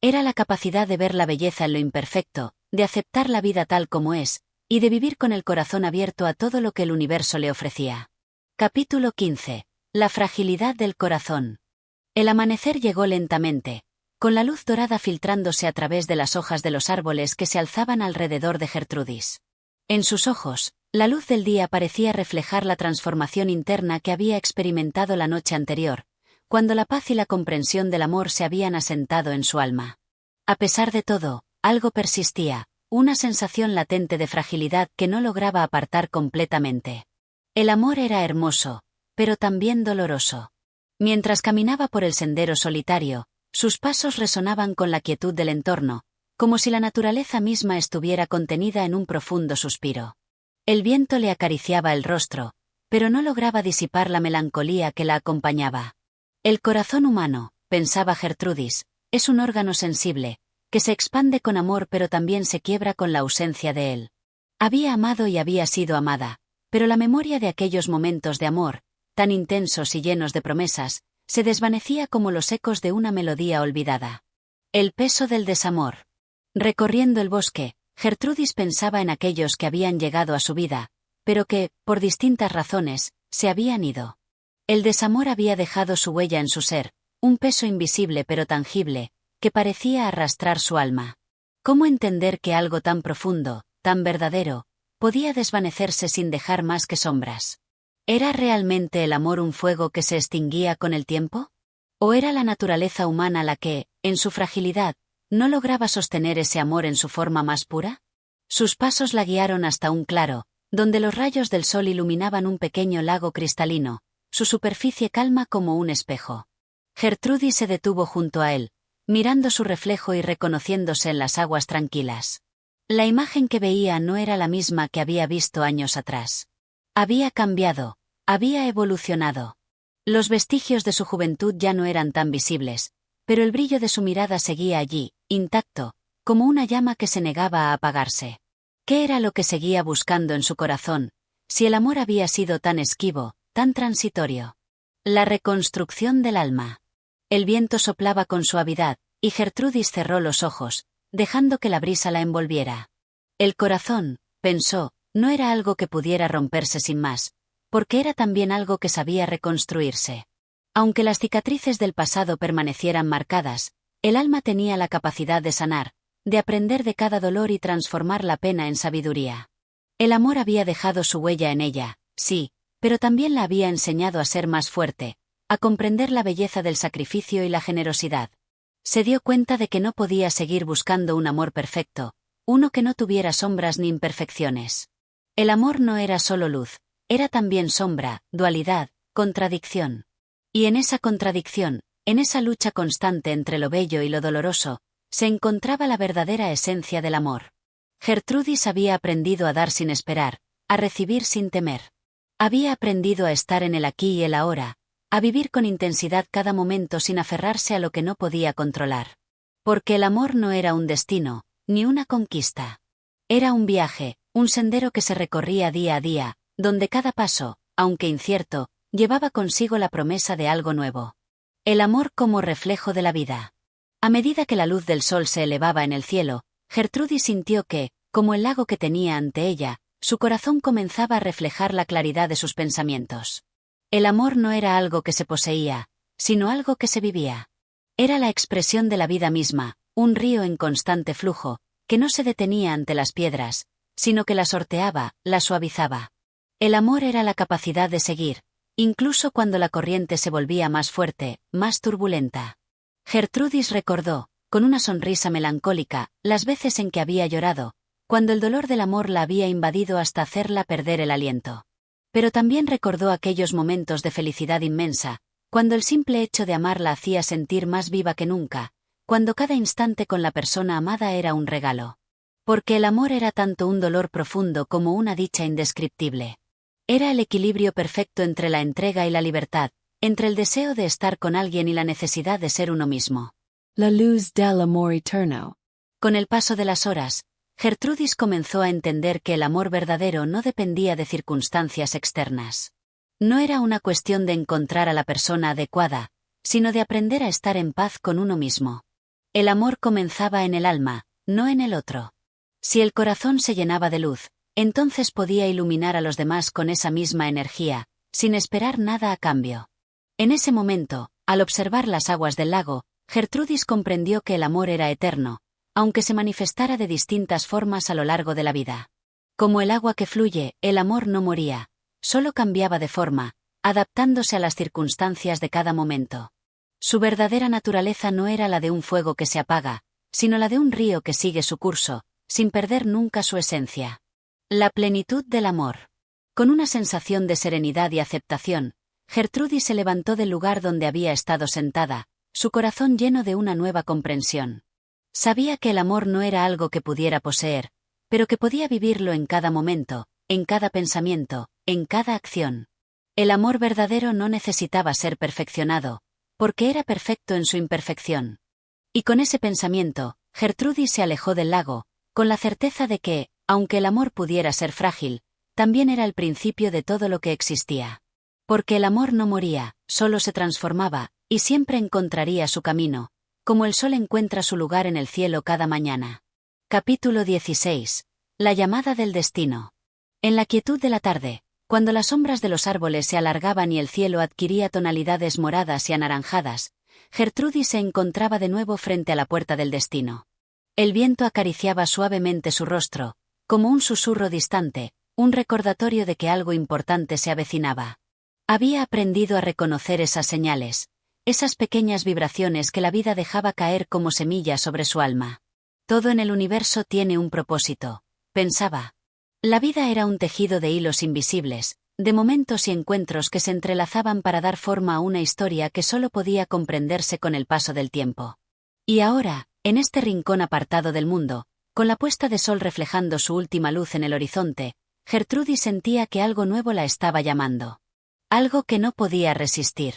Era la capacidad de ver la belleza en lo imperfecto, de aceptar la vida tal como es, y de vivir con el corazón abierto a todo lo que el universo le ofrecía. Capítulo 15. La fragilidad del corazón. El amanecer llegó lentamente, con la luz dorada filtrándose a través de las hojas de los árboles que se alzaban alrededor de Gertrudis. En sus ojos, la luz del día parecía reflejar la transformación interna que había experimentado la noche anterior, cuando la paz y la comprensión del amor se habían asentado en su alma. A pesar de todo, algo persistía, una sensación latente de fragilidad que no lograba apartar completamente. El amor era hermoso, pero también doloroso. Mientras caminaba por el sendero solitario, sus pasos resonaban con la quietud del entorno, como si la naturaleza misma estuviera contenida en un profundo suspiro. El viento le acariciaba el rostro, pero no lograba disipar la melancolía que la acompañaba. El corazón humano, pensaba Gertrudis, es un órgano sensible, que se expande con amor pero también se quiebra con la ausencia de él. Había amado y había sido amada, pero la memoria de aquellos momentos de amor, tan intensos y llenos de promesas, se desvanecía como los ecos de una melodía olvidada. El peso del desamor. Recorriendo el bosque, Gertrudis pensaba en aquellos que habían llegado a su vida, pero que, por distintas razones, se habían ido. El desamor había dejado su huella en su ser, un peso invisible pero tangible, que parecía arrastrar su alma. ¿Cómo entender que algo tan profundo, tan verdadero, podía desvanecerse sin dejar más que sombras? ¿Era realmente el amor un fuego que se extinguía con el tiempo? ¿O era la naturaleza humana la que, en su fragilidad, no lograba sostener ese amor en su forma más pura? Sus pasos la guiaron hasta un claro, donde los rayos del sol iluminaban un pequeño lago cristalino, su superficie calma como un espejo. Gertrudis se detuvo junto a él, mirando su reflejo y reconociéndose en las aguas tranquilas. La imagen que veía no era la misma que había visto años atrás. Había cambiado, había evolucionado. Los vestigios de su juventud ya no eran tan visibles, pero el brillo de su mirada seguía allí, intacto, como una llama que se negaba a apagarse. ¿Qué era lo que seguía buscando en su corazón, si el amor había sido tan esquivo, tan transitorio? La reconstrucción del alma. El viento soplaba con suavidad, y Gertrudis cerró los ojos, dejando que la brisa la envolviera. El corazón, pensó, no era algo que pudiera romperse sin más, porque era también algo que sabía reconstruirse. Aunque las cicatrices del pasado permanecieran marcadas, el alma tenía la capacidad de sanar, de aprender de cada dolor y transformar la pena en sabiduría. El amor había dejado su huella en ella, sí, pero también la había enseñado a ser más fuerte, a comprender la belleza del sacrificio y la generosidad. Se dio cuenta de que no podía seguir buscando un amor perfecto, uno que no tuviera sombras ni imperfecciones. El amor no era solo luz, era también sombra, dualidad, contradicción. Y en esa contradicción, en esa lucha constante entre lo bello y lo doloroso, se encontraba la verdadera esencia del amor. Gertrudis había aprendido a dar sin esperar, a recibir sin temer. Había aprendido a estar en el aquí y el ahora, a vivir con intensidad cada momento sin aferrarse a lo que no podía controlar. Porque el amor no era un destino, ni una conquista. Era un viaje, un sendero que se recorría día a día, donde cada paso, aunque incierto, llevaba consigo la promesa de algo nuevo. El amor como reflejo de la vida. A medida que la luz del sol se elevaba en el cielo, Gertrudis sintió que, como el lago que tenía ante ella, su corazón comenzaba a reflejar la claridad de sus pensamientos. El amor no era algo que se poseía, sino algo que se vivía. Era la expresión de la vida misma, un río en constante flujo, que no se detenía ante las piedras, sino que las sorteaba, las suavizaba. El amor era la capacidad de seguir, incluso cuando la corriente se volvía más fuerte, más turbulenta. Gertrudis recordó, con una sonrisa melancólica, las veces en que había llorado, cuando el dolor del amor la había invadido hasta hacerla perder el aliento. Pero también recordó aquellos momentos de felicidad inmensa, cuando el simple hecho de amar la hacía sentir más viva que nunca, cuando cada instante con la persona amada era un regalo. Porque el amor era tanto un dolor profundo como una dicha indescriptible. Era el equilibrio perfecto entre la entrega y la libertad, entre el deseo de estar con alguien y la necesidad de ser uno mismo. La luz del amor eterno. Con el paso de las horas, Gertrudis comenzó a entender que el amor verdadero no dependía de circunstancias externas. No era una cuestión de encontrar a la persona adecuada, sino de aprender a estar en paz con uno mismo. El amor comenzaba en el alma, no en el otro. Si el corazón se llenaba de luz, entonces podía iluminar a los demás con esa misma energía, sin esperar nada a cambio. En ese momento, al observar las aguas del lago, Gertrudis comprendió que el amor era eterno, aunque se manifestara de distintas formas a lo largo de la vida. Como el agua que fluye, el amor no moría, solo cambiaba de forma, adaptándose a las circunstancias de cada momento. Su verdadera naturaleza no era la de un fuego que se apaga, sino la de un río que sigue su curso, sin perder nunca su esencia. La plenitud del amor. Con una sensación de serenidad y aceptación, Gertrudis se levantó del lugar donde había estado sentada, su corazón lleno de una nueva comprensión. Sabía que el amor no era algo que pudiera poseer, pero que podía vivirlo en cada momento, en cada pensamiento, en cada acción. El amor verdadero no necesitaba ser perfeccionado, porque era perfecto en su imperfección. Y con ese pensamiento, Gertrudis se alejó del lago, con la certeza de que, aunque el amor pudiera ser frágil, también era el principio de todo lo que existía. Porque el amor no moría, solo se transformaba, y siempre encontraría su camino, como el sol encuentra su lugar en el cielo cada mañana. Capítulo 16. La llamada del destino. En la quietud de la tarde, cuando las sombras de los árboles se alargaban y el cielo adquiría tonalidades moradas y anaranjadas, Gertrudis se encontraba de nuevo frente a la puerta del destino. El viento acariciaba suavemente su rostro, como un susurro distante, un recordatorio de que algo importante se avecinaba. Había aprendido a reconocer esas señales, esas pequeñas vibraciones que la vida dejaba caer como semillas sobre su alma. Todo en el universo tiene un propósito, pensaba. La vida era un tejido de hilos invisibles, de momentos y encuentros que se entrelazaban para dar forma a una historia que solo podía comprenderse con el paso del tiempo. Y ahora, en este rincón apartado del mundo, con la puesta de sol reflejando su última luz en el horizonte, Gertrudis sentía que algo nuevo la estaba llamando. Algo que no podía resistir.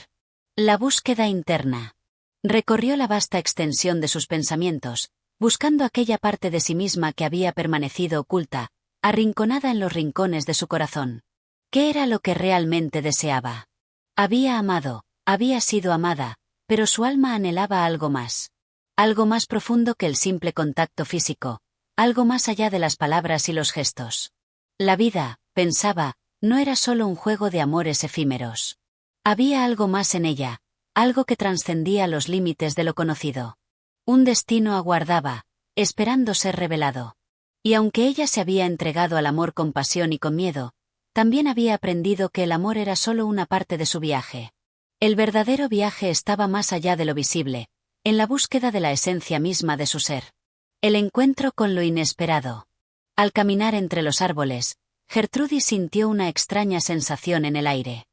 La búsqueda interna. Recorrió la vasta extensión de sus pensamientos, buscando aquella parte de sí misma que había permanecido oculta, arrinconada en los rincones de su corazón. ¿Qué era lo que realmente deseaba? Había amado, había sido amada, pero su alma anhelaba algo más. Algo más profundo que el simple contacto físico, algo más allá de las palabras y los gestos. La vida, pensaba, no era solo un juego de amores efímeros. Había algo más en ella, algo que trascendía los límites de lo conocido. Un destino aguardaba, esperando ser revelado. Y aunque ella se había entregado al amor con pasión y con miedo, también había aprendido que el amor era solo una parte de su viaje. El verdadero viaje estaba más allá de lo visible, en la búsqueda de la esencia misma de su ser. El encuentro con lo inesperado. Al caminar entre los árboles, Gertrudis sintió una extraña sensación en el aire.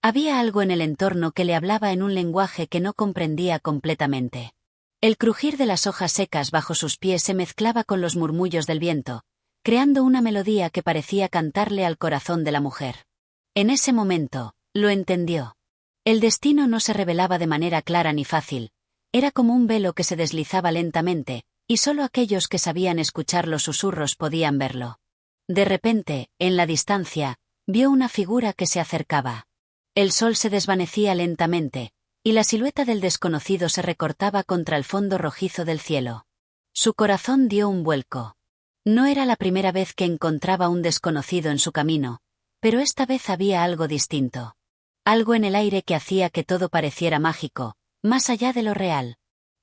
Había algo en el entorno que le hablaba en un lenguaje que no comprendía completamente. El crujir de las hojas secas bajo sus pies se mezclaba con los murmullos del viento, creando una melodía que parecía cantarle al corazón de la mujer. En ese momento, lo entendió. El destino no se revelaba de manera clara ni fácil, era como un velo que se deslizaba lentamente, y solo aquellos que sabían escuchar los susurros podían verlo. De repente, en la distancia, vio una figura que se acercaba. El sol se desvanecía lentamente, y la silueta del desconocido se recortaba contra el fondo rojizo del cielo. Su corazón dio un vuelco. No era la primera vez que encontraba un desconocido en su camino, pero esta vez había algo distinto. Algo en el aire que hacía que todo pareciera mágico, más allá de lo real.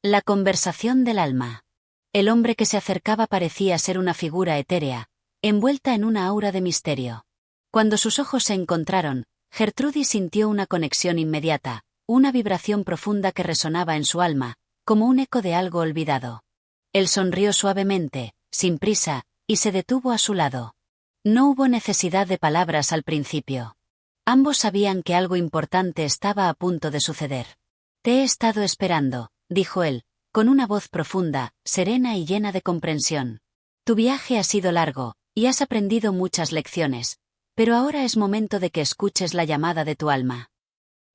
La conversación del alma. El hombre que se acercaba parecía ser una figura etérea, envuelta en una aura de misterio. Cuando sus ojos se encontraron, Gertrudis sintió una conexión inmediata, una vibración profunda que resonaba en su alma, como un eco de algo olvidado. Él sonrió suavemente, sin prisa, y se detuvo a su lado. No hubo necesidad de palabras al principio. Ambos sabían que algo importante estaba a punto de suceder. «Te he estado esperando», dijo él, con una voz profunda, serena y llena de comprensión. «Tu viaje ha sido largo, y has aprendido muchas lecciones, pero ahora es momento de que escuches la llamada de tu alma».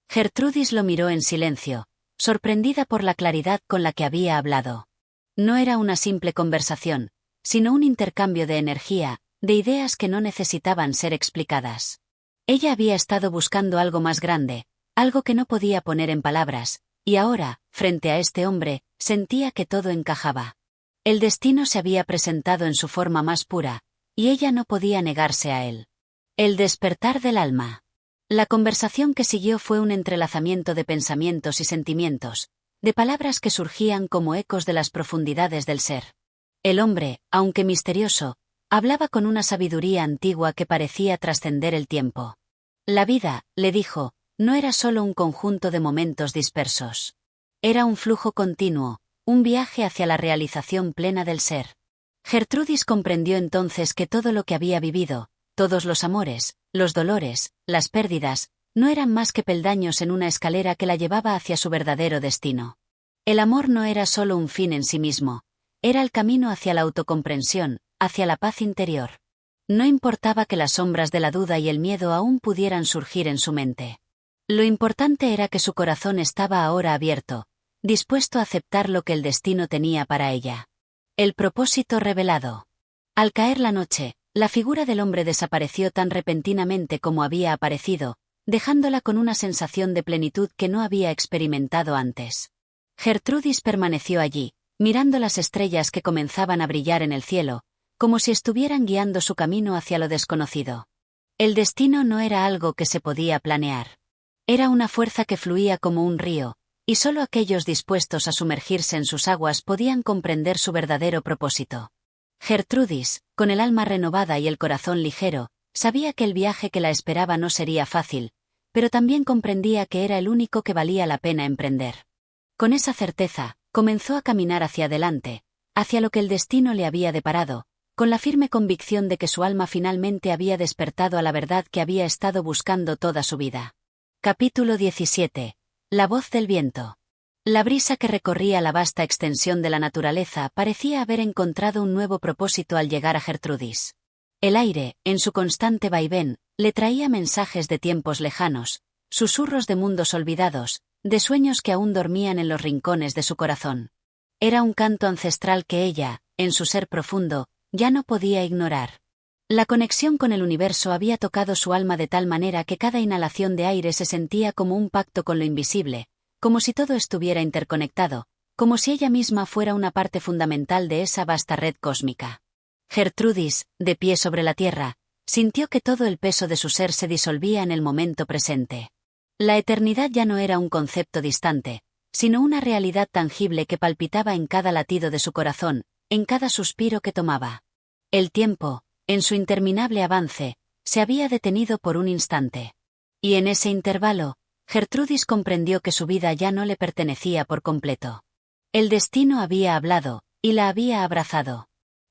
Gertrudis lo miró en silencio, sorprendida por la claridad con la que había hablado. No era una simple conversación, sino un intercambio de energía, de ideas que no necesitaban ser explicadas. Ella había estado buscando algo más grande, algo que no podía poner en palabras, y ahora, frente a este hombre, sentía que todo encajaba. El destino se había presentado en su forma más pura, y ella no podía negarse a él. El despertar del alma. La conversación que siguió fue un entrelazamiento de pensamientos y sentimientos, de palabras que surgían como ecos de las profundidades del ser. El hombre, aunque misterioso, hablaba con una sabiduría antigua que parecía trascender el tiempo. La vida, le dijo, no era solo un conjunto de momentos dispersos. Era un flujo continuo, un viaje hacia la realización plena del ser. Gertrudis comprendió entonces que todo lo que había vivido, todos los amores, los dolores, las pérdidas, no eran más que peldaños en una escalera que la llevaba hacia su verdadero destino. El amor no era solo un fin en sí mismo, era el camino hacia la autocomprensión, hacia la paz interior. No importaba que las sombras de la duda y el miedo aún pudieran surgir en su mente. Lo importante era que su corazón estaba ahora abierto, dispuesto a aceptar lo que el destino tenía para ella. El propósito revelado. Al caer la noche, la figura del hombre desapareció tan repentinamente como había aparecido, dejándola con una sensación de plenitud que no había experimentado antes. Gertrudis permaneció allí, mirando las estrellas que comenzaban a brillar en el cielo, como si estuvieran guiando su camino hacia lo desconocido. El destino no era algo que se podía planear. Era una fuerza que fluía como un río, y solo aquellos dispuestos a sumergirse en sus aguas podían comprender su verdadero propósito. Gertrudis, con el alma renovada y el corazón ligero, sabía que el viaje que la esperaba no sería fácil, pero también comprendía que era el único que valía la pena emprender. Con esa certeza, comenzó a caminar hacia adelante, hacia lo que el destino le había deparado, con la firme convicción de que su alma finalmente había despertado a la verdad que había estado buscando toda su vida. Capítulo 17. La voz del viento. La brisa que recorría la vasta extensión de la naturaleza parecía haber encontrado un nuevo propósito al llegar a Gertrudis. El aire, en su constante vaivén, le traía mensajes de tiempos lejanos, susurros de mundos olvidados, de sueños que aún dormían en los rincones de su corazón. Era un canto ancestral que ella, en su ser profundo, ya no podía ignorar. La conexión con el universo había tocado su alma de tal manera que cada inhalación de aire se sentía como un pacto con lo invisible, como si todo estuviera interconectado, como si ella misma fuera una parte fundamental de esa vasta red cósmica. Gertrudis, de pie sobre la tierra, sintió que todo el peso de su ser se disolvía en el momento presente. La eternidad ya no era un concepto distante, sino una realidad tangible que palpitaba en cada latido de su corazón, en cada suspiro que tomaba. El tiempo, en su interminable avance, se había detenido por un instante. Y en ese intervalo, Gertrudis comprendió que su vida ya no le pertenecía por completo. El destino había hablado, y la había abrazado.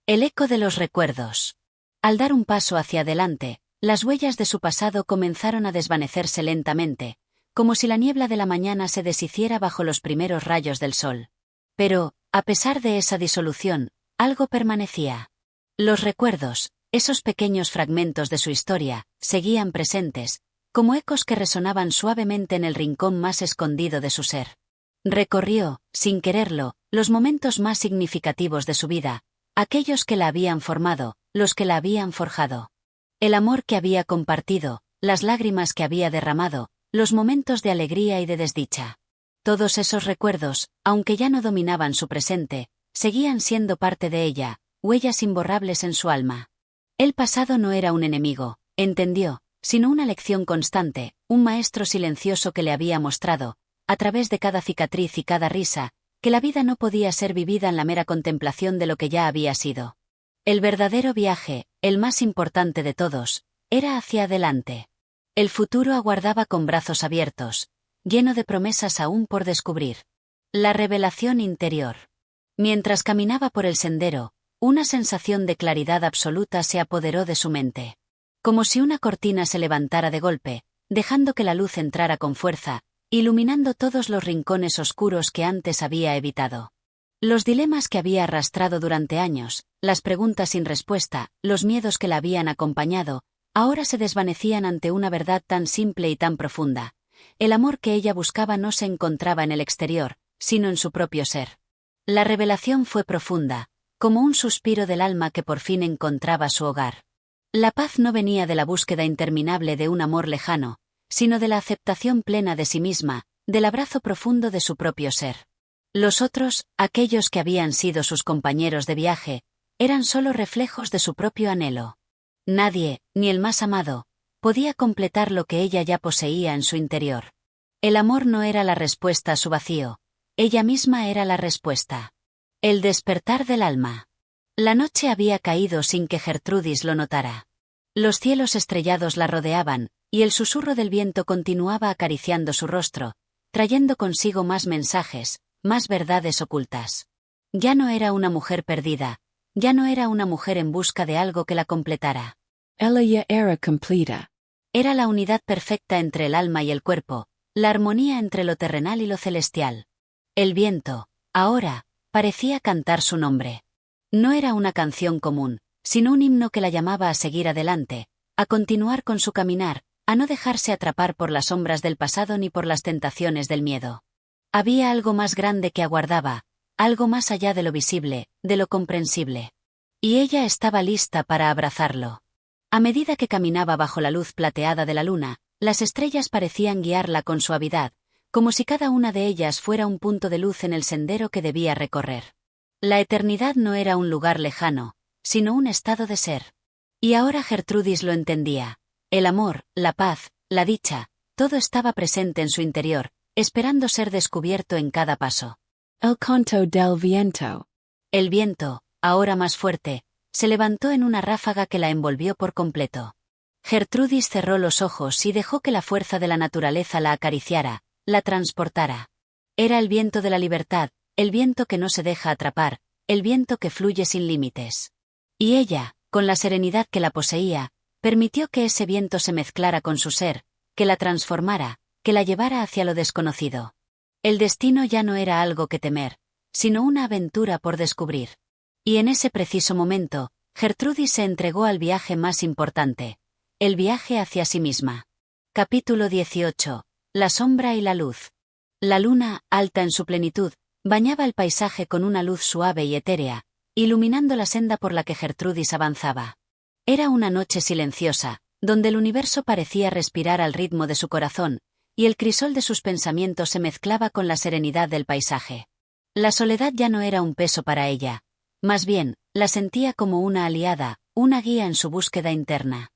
El eco de los recuerdos. Al dar un paso hacia adelante, las huellas de su pasado comenzaron a desvanecerse lentamente, como si la niebla de la mañana se deshiciera bajo los primeros rayos del sol. Pero, a pesar de esa disolución, algo permanecía. Los recuerdos, esos pequeños fragmentos de su historia, seguían presentes, como ecos que resonaban suavemente en el rincón más escondido de su ser. Recorrió, sin quererlo, los momentos más significativos de su vida, aquellos que la habían formado, los que la habían forjado. El amor que había compartido, las lágrimas que había derramado, los momentos de alegría y de desdicha. Todos esos recuerdos, aunque ya no dominaban su presente, seguían siendo parte de ella, huellas imborrables en su alma. El pasado no era un enemigo, entendió, sino una lección constante, un maestro silencioso que le había mostrado, a través de cada cicatriz y cada risa, que la vida no podía ser vivida en la mera contemplación de lo que ya había sido. El verdadero viaje, el más importante de todos, era hacia adelante. El futuro aguardaba con brazos abiertos, lleno de promesas aún por descubrir. La revelación interior. Mientras caminaba por el sendero, una sensación de claridad absoluta se apoderó de su mente. Como si una cortina se levantara de golpe, dejando que la luz entrara con fuerza, iluminando todos los rincones oscuros que antes había evitado. Los dilemas que había arrastrado durante años, las preguntas sin respuesta, los miedos que la habían acompañado, ahora se desvanecían ante una verdad tan simple y tan profunda. El amor que ella buscaba no se encontraba en el exterior, sino en su propio ser. La revelación fue profunda, como un suspiro del alma que por fin encontraba su hogar. La paz no venía de la búsqueda interminable de un amor lejano, sino de la aceptación plena de sí misma, del abrazo profundo de su propio ser. Los otros, aquellos que habían sido sus compañeros de viaje, eran solo reflejos de su propio anhelo. Nadie, ni el más amado, podía completar lo que ella ya poseía en su interior. El amor no era la respuesta a su vacío, ella misma era la respuesta. El despertar del alma. La noche había caído sin que Gertrudis lo notara. Los cielos estrellados la rodeaban, y el susurro del viento continuaba acariciando su rostro, trayendo consigo más mensajes, más verdades ocultas. Ya no era una mujer perdida, ya no era una mujer en busca de algo que la completara. Ella ya era completa. Era la unidad perfecta entre el alma y el cuerpo, la armonía entre lo terrenal y lo celestial. El viento, ahora, parecía cantar su nombre. No era una canción común, sino un himno que la llamaba a seguir adelante, a continuar con su caminar, a no dejarse atrapar por las sombras del pasado ni por las tentaciones del miedo. Había algo más grande que aguardaba, algo más allá de lo visible, de lo comprensible. Y ella estaba lista para abrazarlo. A medida que caminaba bajo la luz plateada de la luna, las estrellas parecían guiarla con suavidad, como si cada una de ellas fuera un punto de luz en el sendero que debía recorrer. La eternidad no era un lugar lejano, sino un estado de ser. Y ahora Gertrudis lo entendía. El amor, la paz, la dicha, todo estaba presente en su interior, esperando ser descubierto en cada paso. El canto del viento. El viento, ahora más fuerte, se levantó en una ráfaga que la envolvió por completo. Gertrudis cerró los ojos y dejó que la fuerza de la naturaleza la acariciara, la transportara. Era el viento de la libertad, el viento que no se deja atrapar, el viento que fluye sin límites. Y ella, con la serenidad que la poseía, permitió que ese viento se mezclara con su ser, que la transformara, que la llevara hacia lo desconocido. El destino ya no era algo que temer, sino una aventura por descubrir. Y en ese preciso momento, Gertrudis se entregó al viaje más importante, el viaje hacia sí misma. Capítulo 18. La sombra y la luz. La luna, alta en su plenitud, bañaba el paisaje con una luz suave y etérea, iluminando la senda por la que Gertrudis avanzaba. Era una noche silenciosa, donde el universo parecía respirar al ritmo de su corazón, y el crisol de sus pensamientos se mezclaba con la serenidad del paisaje. La soledad ya no era un peso para ella. Más bien, la sentía como una aliada, una guía en su búsqueda interna.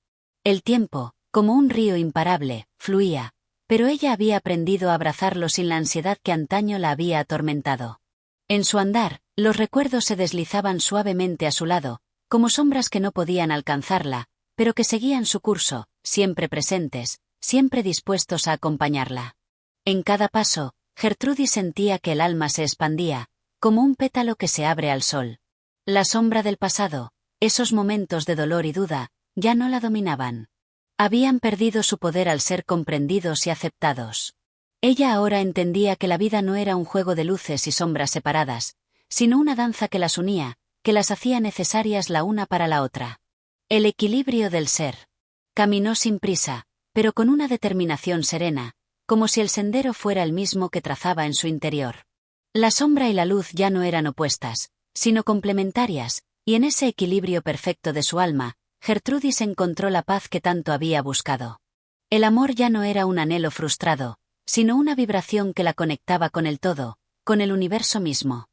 El tiempo, como un río imparable, fluía, pero ella había aprendido a abrazarlo sin la ansiedad que antaño la había atormentado. En su andar, los recuerdos se deslizaban suavemente a su lado, como sombras que no podían alcanzarla, pero que seguían su curso, siempre presentes, siempre dispuestos a acompañarla. En cada paso, Gertrudis sentía que el alma se expandía, como un pétalo que se abre al sol. La sombra del pasado, esos momentos de dolor y duda, ya no la dominaban. Habían perdido su poder al ser comprendidos y aceptados. Ella ahora entendía que la vida no era un juego de luces y sombras separadas, sino una danza que las unía, que las hacía necesarias la una para la otra. El equilibrio del ser. Caminó sin prisa, pero con una determinación serena, como si el sendero fuera el mismo que trazaba en su interior. La sombra y la luz ya no eran opuestas, sino complementarias, y en ese equilibrio perfecto de su alma, Gertrudis encontró la paz que tanto había buscado. El amor ya no era un anhelo frustrado, sino una vibración que la conectaba con el todo, con el universo mismo.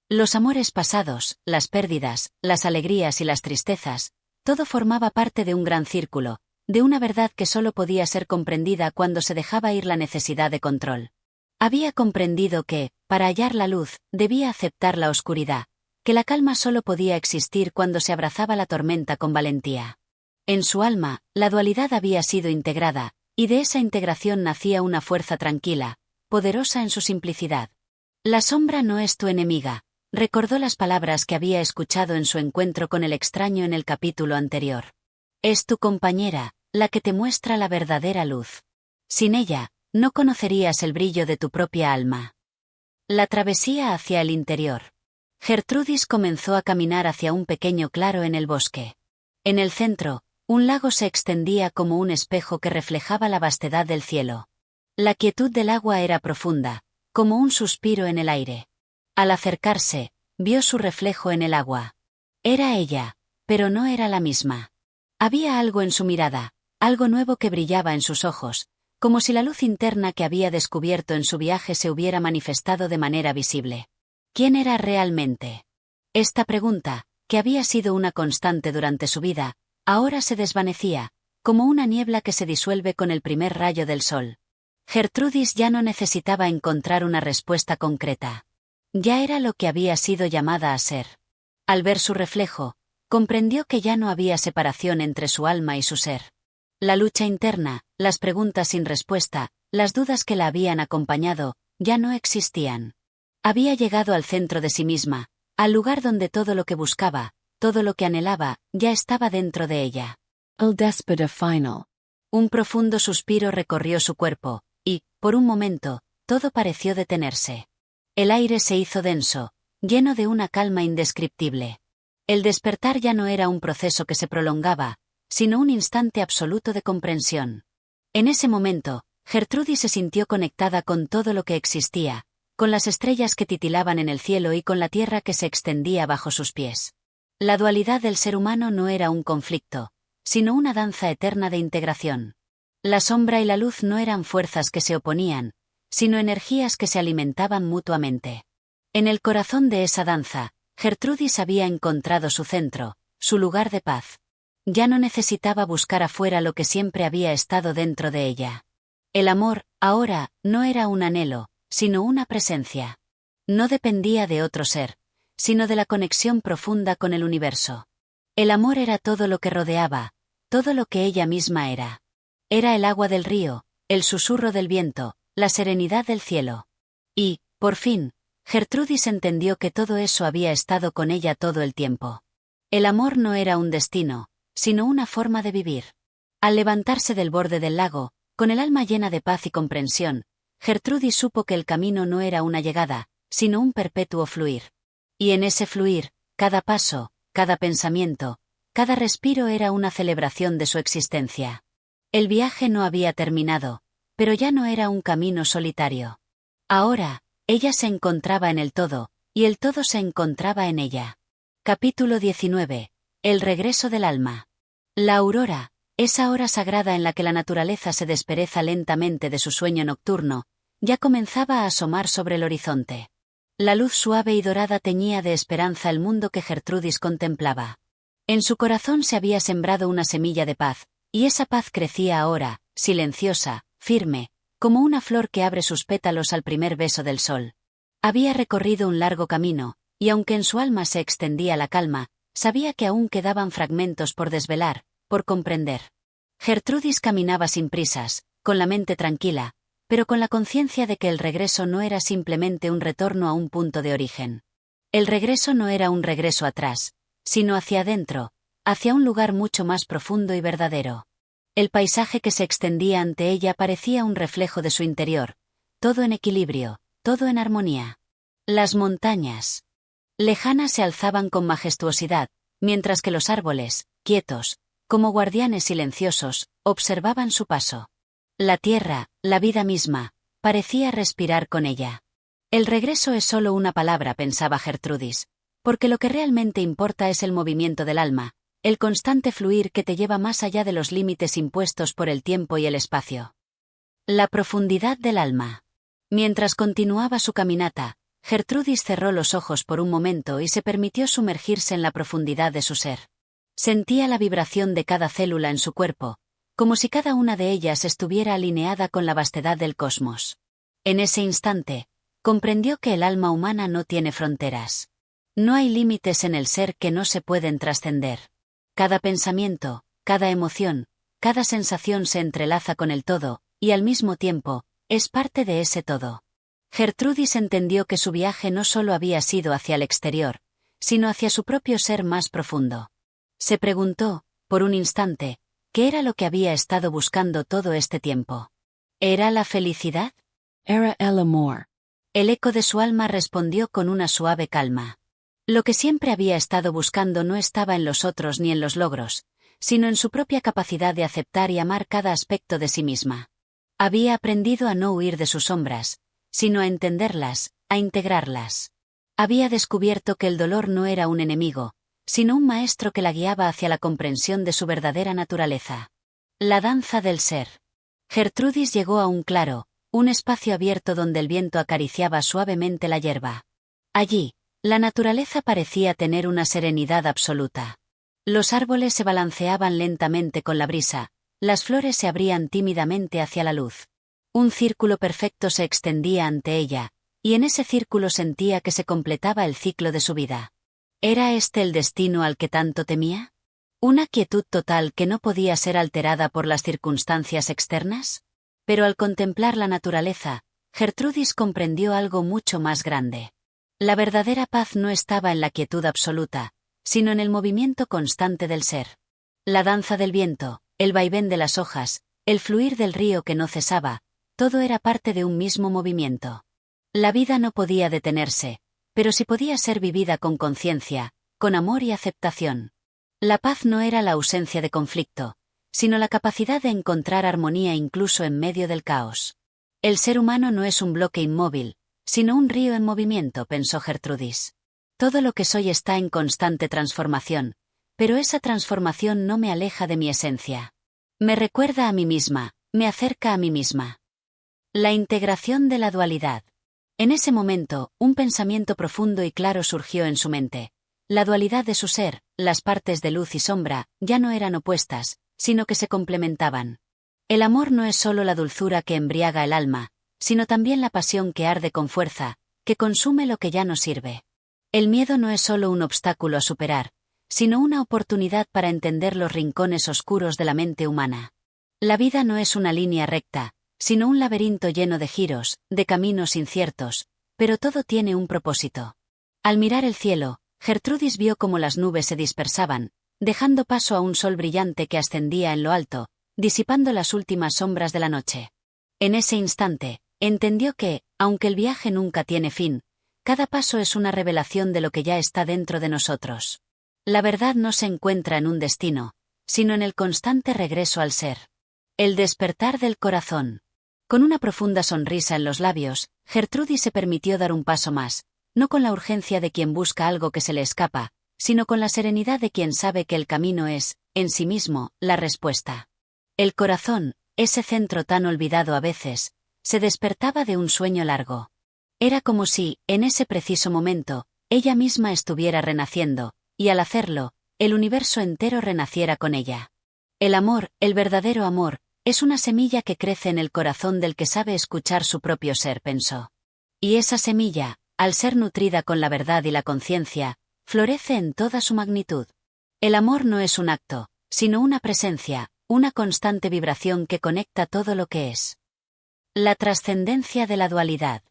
Los amores pasados, las pérdidas, las alegrías y las tristezas, todo formaba parte de un gran círculo, de una verdad que solo podía ser comprendida cuando se dejaba ir la necesidad de control. Había comprendido que, para hallar la luz, debía aceptar la oscuridad, que la calma solo podía existir cuando se abrazaba la tormenta con valentía. En su alma, la dualidad había sido integrada, y de esa integración nacía una fuerza tranquila, poderosa en su simplicidad. La sombra no es tu enemiga, recordó las palabras que había escuchado en su encuentro con el extraño en el capítulo anterior. Es tu compañera, la que te muestra la verdadera luz. Sin ella, no conocerías el brillo de tu propia alma. La travesía hacia el interior. Gertrudis comenzó a caminar hacia un pequeño claro en el bosque. En el centro, un lago se extendía como un espejo que reflejaba la vastedad del cielo. La quietud del agua era profunda, como un suspiro en el aire. Al acercarse, vio su reflejo en el agua. Era ella, pero no era la misma. Había algo en su mirada, algo nuevo que brillaba en sus ojos, como si la luz interna que había descubierto en su viaje se hubiera manifestado de manera visible. ¿Quién era realmente? Esta pregunta, que había sido una constante durante su vida, ahora se desvanecía, como una niebla que se disuelve con el primer rayo del sol. Gertrudis ya no necesitaba encontrar una respuesta concreta. Ya era lo que había sido llamada a ser. Al ver su reflejo, comprendió que ya no había separación entre su alma y su ser. La lucha interna, las preguntas sin respuesta, las dudas que la habían acompañado, ya no existían. Había llegado al centro de sí misma, al lugar donde todo lo que buscaba, todo lo que anhelaba, ya estaba dentro de ella. El déspota final. Un profundo suspiro recorrió su cuerpo, y, por un momento, todo pareció detenerse. El aire se hizo denso, lleno de una calma indescriptible. El despertar ya no era un proceso que se prolongaba, sino un instante absoluto de comprensión. En ese momento, Gertrudis se sintió conectada con todo lo que existía, con las estrellas que titilaban en el cielo y con la tierra que se extendía bajo sus pies. La dualidad del ser humano no era un conflicto, sino una danza eterna de integración. La sombra y la luz no eran fuerzas que se oponían, sino energías que se alimentaban mutuamente. En el corazón de esa danza, Gertrudis había encontrado su centro, su lugar de paz. Ya no necesitaba buscar afuera lo que siempre había estado dentro de ella. El amor, ahora, no era un anhelo, sino una presencia. No dependía de otro ser, sino de la conexión profunda con el universo. El amor era todo lo que rodeaba, todo lo que ella misma era. Era el agua del río, el susurro del viento, la serenidad del cielo. Y, por fin, Gertrudis entendió que todo eso había estado con ella todo el tiempo. El amor no era un destino, sino una forma de vivir. Al levantarse del borde del lago, con el alma llena de paz y comprensión, Gertrudis supo que el camino no era una llegada, sino un perpetuo fluir. Y en ese fluir, cada paso, cada pensamiento, cada respiro era una celebración de su existencia. El viaje no había terminado, pero ya no era un camino solitario. Ahora, ella se encontraba en el todo, y el todo se encontraba en ella. Capítulo 19. El regreso del alma. La aurora, esa hora sagrada en la que la naturaleza se despereza lentamente de su sueño nocturno, ya comenzaba a asomar sobre el horizonte. La luz suave y dorada teñía de esperanza el mundo que Gertrudis contemplaba. En su corazón se había sembrado una semilla de paz, y esa paz crecía ahora, silenciosa, firme, como una flor que abre sus pétalos al primer beso del sol. Había recorrido un largo camino, y aunque en su alma se extendía la calma, sabía que aún quedaban fragmentos por desvelar, por comprender. Gertrudis caminaba sin prisas, con la mente tranquila, pero con la conciencia de que el regreso no era simplemente un retorno a un punto de origen. El regreso no era un regreso atrás, sino hacia adentro, hacia un lugar mucho más profundo y verdadero. El paisaje que se extendía ante ella parecía un reflejo de su interior, todo en equilibrio, todo en armonía. Las montañas lejanas se alzaban con majestuosidad, mientras que los árboles, quietos, como guardianes silenciosos, observaban su paso. La tierra, la vida misma, parecía respirar con ella. El regreso es solo una palabra, pensaba Gertrudis, porque lo que realmente importa es el movimiento del alma, el constante fluir que te lleva más allá de los límites impuestos por el tiempo y el espacio. La profundidad del alma. Mientras continuaba su caminata, Gertrudis cerró los ojos por un momento y se permitió sumergirse en la profundidad de su ser. Sentía la vibración de cada célula en su cuerpo, como si cada una de ellas estuviera alineada con la vastedad del cosmos. En ese instante, comprendió que el alma humana no tiene fronteras. No hay límites en el ser que no se pueden trascender. Cada pensamiento, cada emoción, cada sensación se entrelaza con el todo, y al mismo tiempo, es parte de ese todo. Gertrudis entendió que su viaje no solo había sido hacia el exterior, sino hacia su propio ser más profundo. Se preguntó, por un instante, ¿qué era lo que había estado buscando todo este tiempo? ¿Era la felicidad? Era el amor. El eco de su alma respondió con una suave calma. Lo que siempre había estado buscando no estaba en los otros ni en los logros, sino en su propia capacidad de aceptar y amar cada aspecto de sí misma. Había aprendido a no huir de sus sombras, sino a entenderlas, a integrarlas. Había descubierto que el dolor no era un enemigo, sino un maestro que la guiaba hacia la comprensión de su verdadera naturaleza. La danza del ser. Gertrudis llegó a un claro, un espacio abierto donde el viento acariciaba suavemente la hierba. Allí, la naturaleza parecía tener una serenidad absoluta. Los árboles se balanceaban lentamente con la brisa, las flores se abrían tímidamente hacia la luz. Un círculo perfecto se extendía ante ella, y en ese círculo sentía que se completaba el ciclo de su vida. ¿Era este el destino al que tanto temía? ¿Una quietud total que no podía ser alterada por las circunstancias externas? Pero al contemplar la naturaleza, Gertrudis comprendió algo mucho más grande. La verdadera paz no estaba en la quietud absoluta, sino en el movimiento constante del ser. La danza del viento, el vaivén de las hojas, el fluir del río que no cesaba, todo era parte de un mismo movimiento. La vida no podía detenerse, pero sí podía ser vivida con conciencia, con amor y aceptación. La paz no era la ausencia de conflicto, sino la capacidad de encontrar armonía incluso en medio del caos. El ser humano no es un bloque inmóvil, sino un río en movimiento, pensó Gertrudis. Todo lo que soy está en constante transformación, pero esa transformación no me aleja de mi esencia. Me recuerda a mí misma, me acerca a mí misma. La integración de la dualidad. En ese momento, un pensamiento profundo y claro surgió en su mente. La dualidad de su ser, las partes de luz y sombra, ya no eran opuestas, sino que se complementaban. El amor no es solo la dulzura que embriaga el alma, sino también la pasión que arde con fuerza, que consume lo que ya no sirve. El miedo no es solo un obstáculo a superar, sino una oportunidad para entender los rincones oscuros de la mente humana. La vida no es una línea recta, sino un laberinto lleno de giros, de caminos inciertos, pero todo tiene un propósito. Al mirar el cielo, Gertrudis vio cómo las nubes se dispersaban, dejando paso a un sol brillante que ascendía en lo alto, disipando las últimas sombras de la noche. En ese instante, entendió que, aunque el viaje nunca tiene fin, cada paso es una revelación de lo que ya está dentro de nosotros. La verdad no se encuentra en un destino, sino en el constante regreso al ser. El despertar del corazón. Con una profunda sonrisa en los labios, Gertrudis se permitió dar un paso más, no con la urgencia de quien busca algo que se le escapa, sino con la serenidad de quien sabe que el camino es, en sí mismo, la respuesta. El corazón, ese centro tan olvidado a veces, se despertaba de un sueño largo. Era como si, en ese preciso momento, ella misma estuviera renaciendo, y al hacerlo, el universo entero renaciera con ella. El amor, el verdadero amor, es una semilla que crece en el corazón del que sabe escuchar su propio ser, pensó. Y esa semilla, al ser nutrida con la verdad y la conciencia, florece en toda su magnitud. El amor no es un acto, sino una presencia, una constante vibración que conecta todo lo que es. La trascendencia de la dualidad.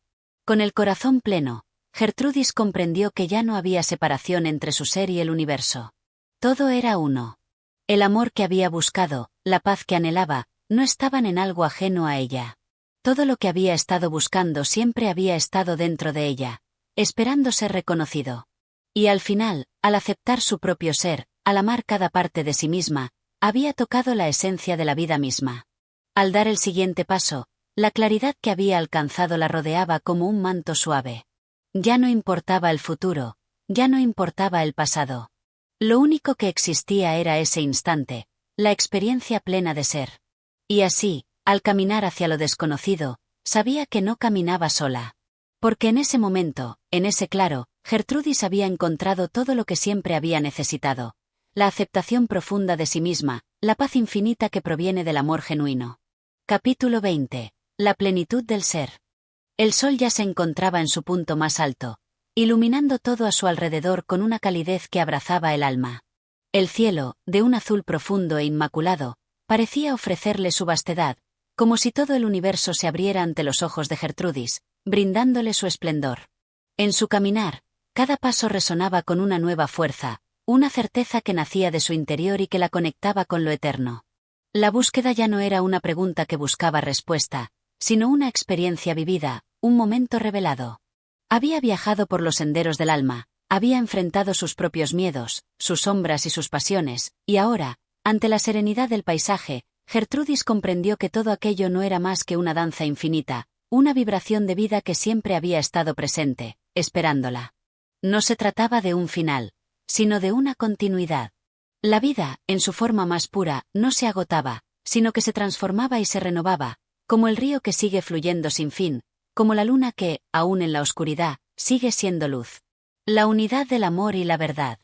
Con el corazón pleno, Gertrudis comprendió que ya no había separación entre su ser y el universo. Todo era uno. El amor que había buscado, la paz que anhelaba, no estaban en algo ajeno a ella. Todo lo que había estado buscando siempre había estado dentro de ella, esperando ser reconocido. Y al final, al aceptar su propio ser, al amar cada parte de sí misma, había tocado la esencia de la vida misma. Al dar el siguiente paso, la claridad que había alcanzado la rodeaba como un manto suave. Ya no importaba el futuro, ya no importaba el pasado. Lo único que existía era ese instante, la experiencia plena de ser. Y así, al caminar hacia lo desconocido, sabía que no caminaba sola. Porque en ese momento, en ese claro, Gertrudis había encontrado todo lo que siempre había necesitado. La aceptación profunda de sí misma, la paz infinita que proviene del amor genuino. Capítulo 20. La plenitud del ser. El sol ya se encontraba en su punto más alto, iluminando todo a su alrededor con una calidez que abrazaba el alma. El cielo, de un azul profundo e inmaculado, parecía ofrecerle su vastedad, como si todo el universo se abriera ante los ojos de Gertrudis, brindándole su esplendor. En su caminar, cada paso resonaba con una nueva fuerza, una certeza que nacía de su interior y que la conectaba con lo eterno. La búsqueda ya no era una pregunta que buscaba respuesta, sino una experiencia vivida, un momento revelado. Había viajado por los senderos del alma, había enfrentado sus propios miedos, sus sombras y sus pasiones, y ahora, ante la serenidad del paisaje, Gertrudis comprendió que todo aquello no era más que una danza infinita, una vibración de vida que siempre había estado presente, esperándola. No se trataba de un final, sino de una continuidad. La vida, en su forma más pura, no se agotaba, sino que se transformaba y se renovaba, como el río que sigue fluyendo sin fin, como la luna que, aún en la oscuridad, sigue siendo luz. La unidad del amor y la verdad.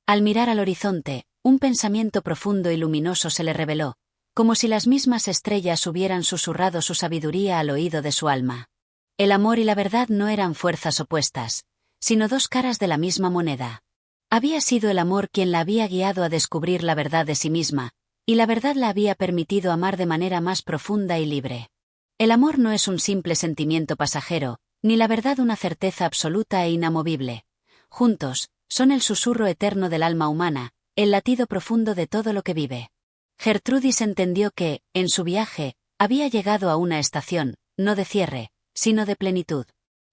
Al mirar al horizonte, un pensamiento profundo y luminoso se le reveló, como si las mismas estrellas hubieran susurrado su sabiduría al oído de su alma. El amor y la verdad no eran fuerzas opuestas, sino dos caras de la misma moneda. Había sido el amor quien la había guiado a descubrir la verdad de sí misma, y la verdad la había permitido amar de manera más profunda y libre. El amor no es un simple sentimiento pasajero, ni la verdad una certeza absoluta e inamovible. Juntos, son el susurro eterno del alma humana, el latido profundo de todo lo que vive. Gertrudis entendió que, en su viaje, había llegado a una estación, no de cierre, sino de plenitud.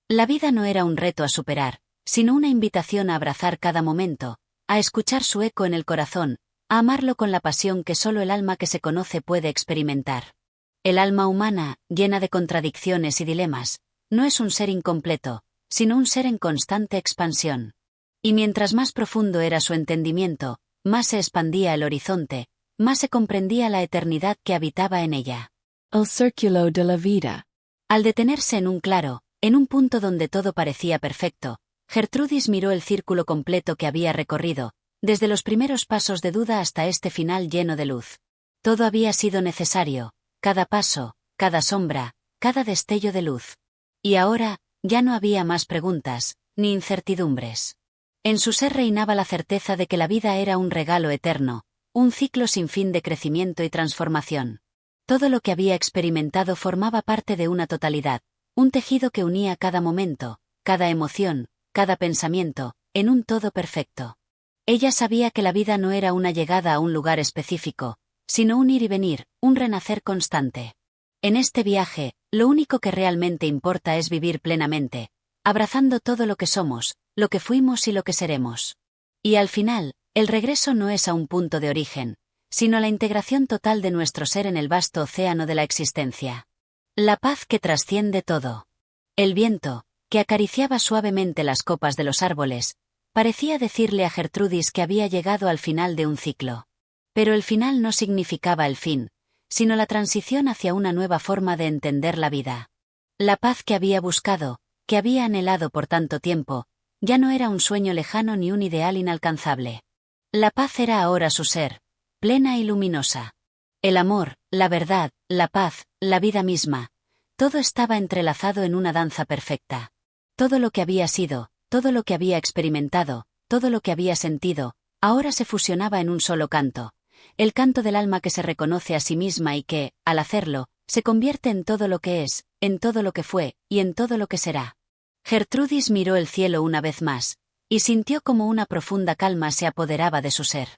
La vida no era un reto a superar, sino una invitación a abrazar cada momento, a escuchar su eco en el corazón, a amarlo con la pasión que solo el alma que se conoce puede experimentar. El alma humana, llena de contradicciones y dilemas, no es un ser incompleto, sino un ser en constante expansión. Y mientras más profundo era su entendimiento, más se expandía el horizonte, más se comprendía la eternidad que habitaba en ella. El círculo de la vida. Al detenerse en un claro, en un punto donde todo parecía perfecto, Gertrudis miró el círculo completo que había recorrido, desde los primeros pasos de duda hasta este final lleno de luz. Todo había sido necesario, cada paso, cada sombra, cada destello de luz. Y ahora, ya no había más preguntas, ni incertidumbres. En su ser reinaba la certeza de que la vida era un regalo eterno, un ciclo sin fin de crecimiento y transformación. Todo lo que había experimentado formaba parte de una totalidad, un tejido que unía cada momento, cada emoción, cada pensamiento, en un todo perfecto. Ella sabía que la vida no era una llegada a un lugar específico, sino un ir y venir, un renacer constante. En este viaje, lo único que realmente importa es vivir plenamente, abrazando todo lo que somos, lo que fuimos y lo que seremos. Y al final, el regreso no es a un punto de origen, sino la integración total de nuestro ser en el vasto océano de la existencia. La paz que trasciende todo. El viento, que acariciaba suavemente las copas de los árboles, parecía decirle a Gertrudis que había llegado al final de un ciclo. Pero el final no significaba el fin, sino la transición hacia una nueva forma de entender la vida. La paz que había buscado, que había anhelado por tanto tiempo, ya no era un sueño lejano ni un ideal inalcanzable. La paz era ahora su ser, plena y luminosa. El amor, la verdad, la paz, la vida misma, todo estaba entrelazado en una danza perfecta. Todo lo que había sido, todo lo que había experimentado, todo lo que había sentido, ahora se fusionaba en un solo canto, el canto del alma que se reconoce a sí misma y que, al hacerlo, se convierte en todo lo que es, en todo lo que fue, y en todo lo que será. Gertrudis miró el cielo una vez más, y sintió como una profunda calma se apoderaba de su ser.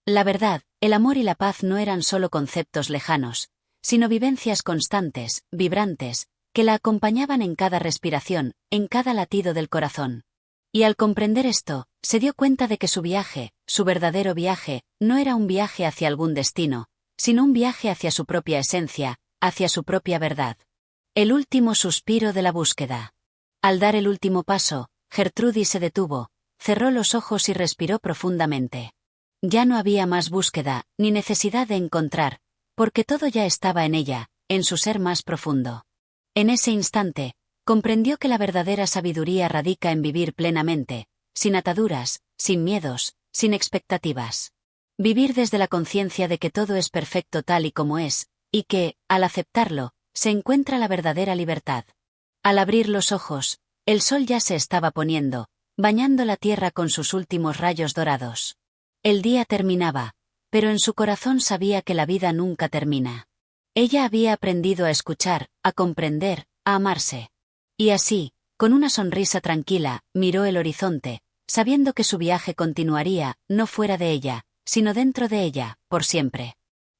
La verdad, el amor y la paz no eran solo conceptos lejanos, sino vivencias constantes, vibrantes, que la acompañaban en cada respiración, en cada latido del corazón. Y al comprender esto, se dio cuenta de que su viaje, su verdadero viaje, no era un viaje hacia algún destino, sino un viaje hacia su propia esencia, hacia su propia verdad. El último suspiro de la búsqueda. Al dar el último paso, Gertrudis se detuvo, cerró los ojos y respiró profundamente. Ya no había más búsqueda, ni necesidad de encontrar, porque todo ya estaba en ella, en su ser más profundo. En ese instante, comprendió que la verdadera sabiduría radica en vivir plenamente, sin ataduras, sin miedos, sin expectativas. Vivir desde la conciencia de que todo es perfecto tal y como es, y que, al aceptarlo, se encuentra la verdadera libertad. Al abrir los ojos, el sol ya se estaba poniendo, bañando la tierra con sus últimos rayos dorados. El día terminaba, pero en su corazón sabía que la vida nunca termina. Ella había aprendido a escuchar, a comprender, a amarse. Y así, con una sonrisa tranquila, miró el horizonte, sabiendo que su viaje continuaría, no fuera de ella, sino dentro de ella, por siempre.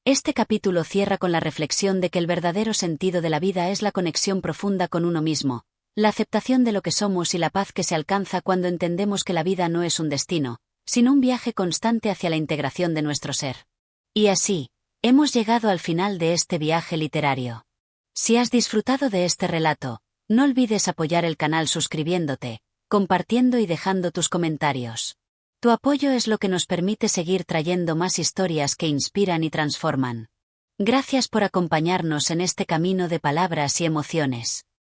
Este capítulo cierra con la reflexión de que el verdadero sentido de la vida es la conexión profunda con uno mismo, la aceptación de lo que somos y la paz que se alcanza cuando entendemos que la vida no es un destino, sino un viaje constante hacia la integración de nuestro ser. Y así, hemos llegado al final de este viaje literario. Si has disfrutado de este relato, no olvides apoyar el canal suscribiéndote, compartiendo y dejando tus comentarios. Tu apoyo es lo que nos permite seguir trayendo más historias que inspiran y transforman. Gracias por acompañarnos en este camino de palabras y emociones.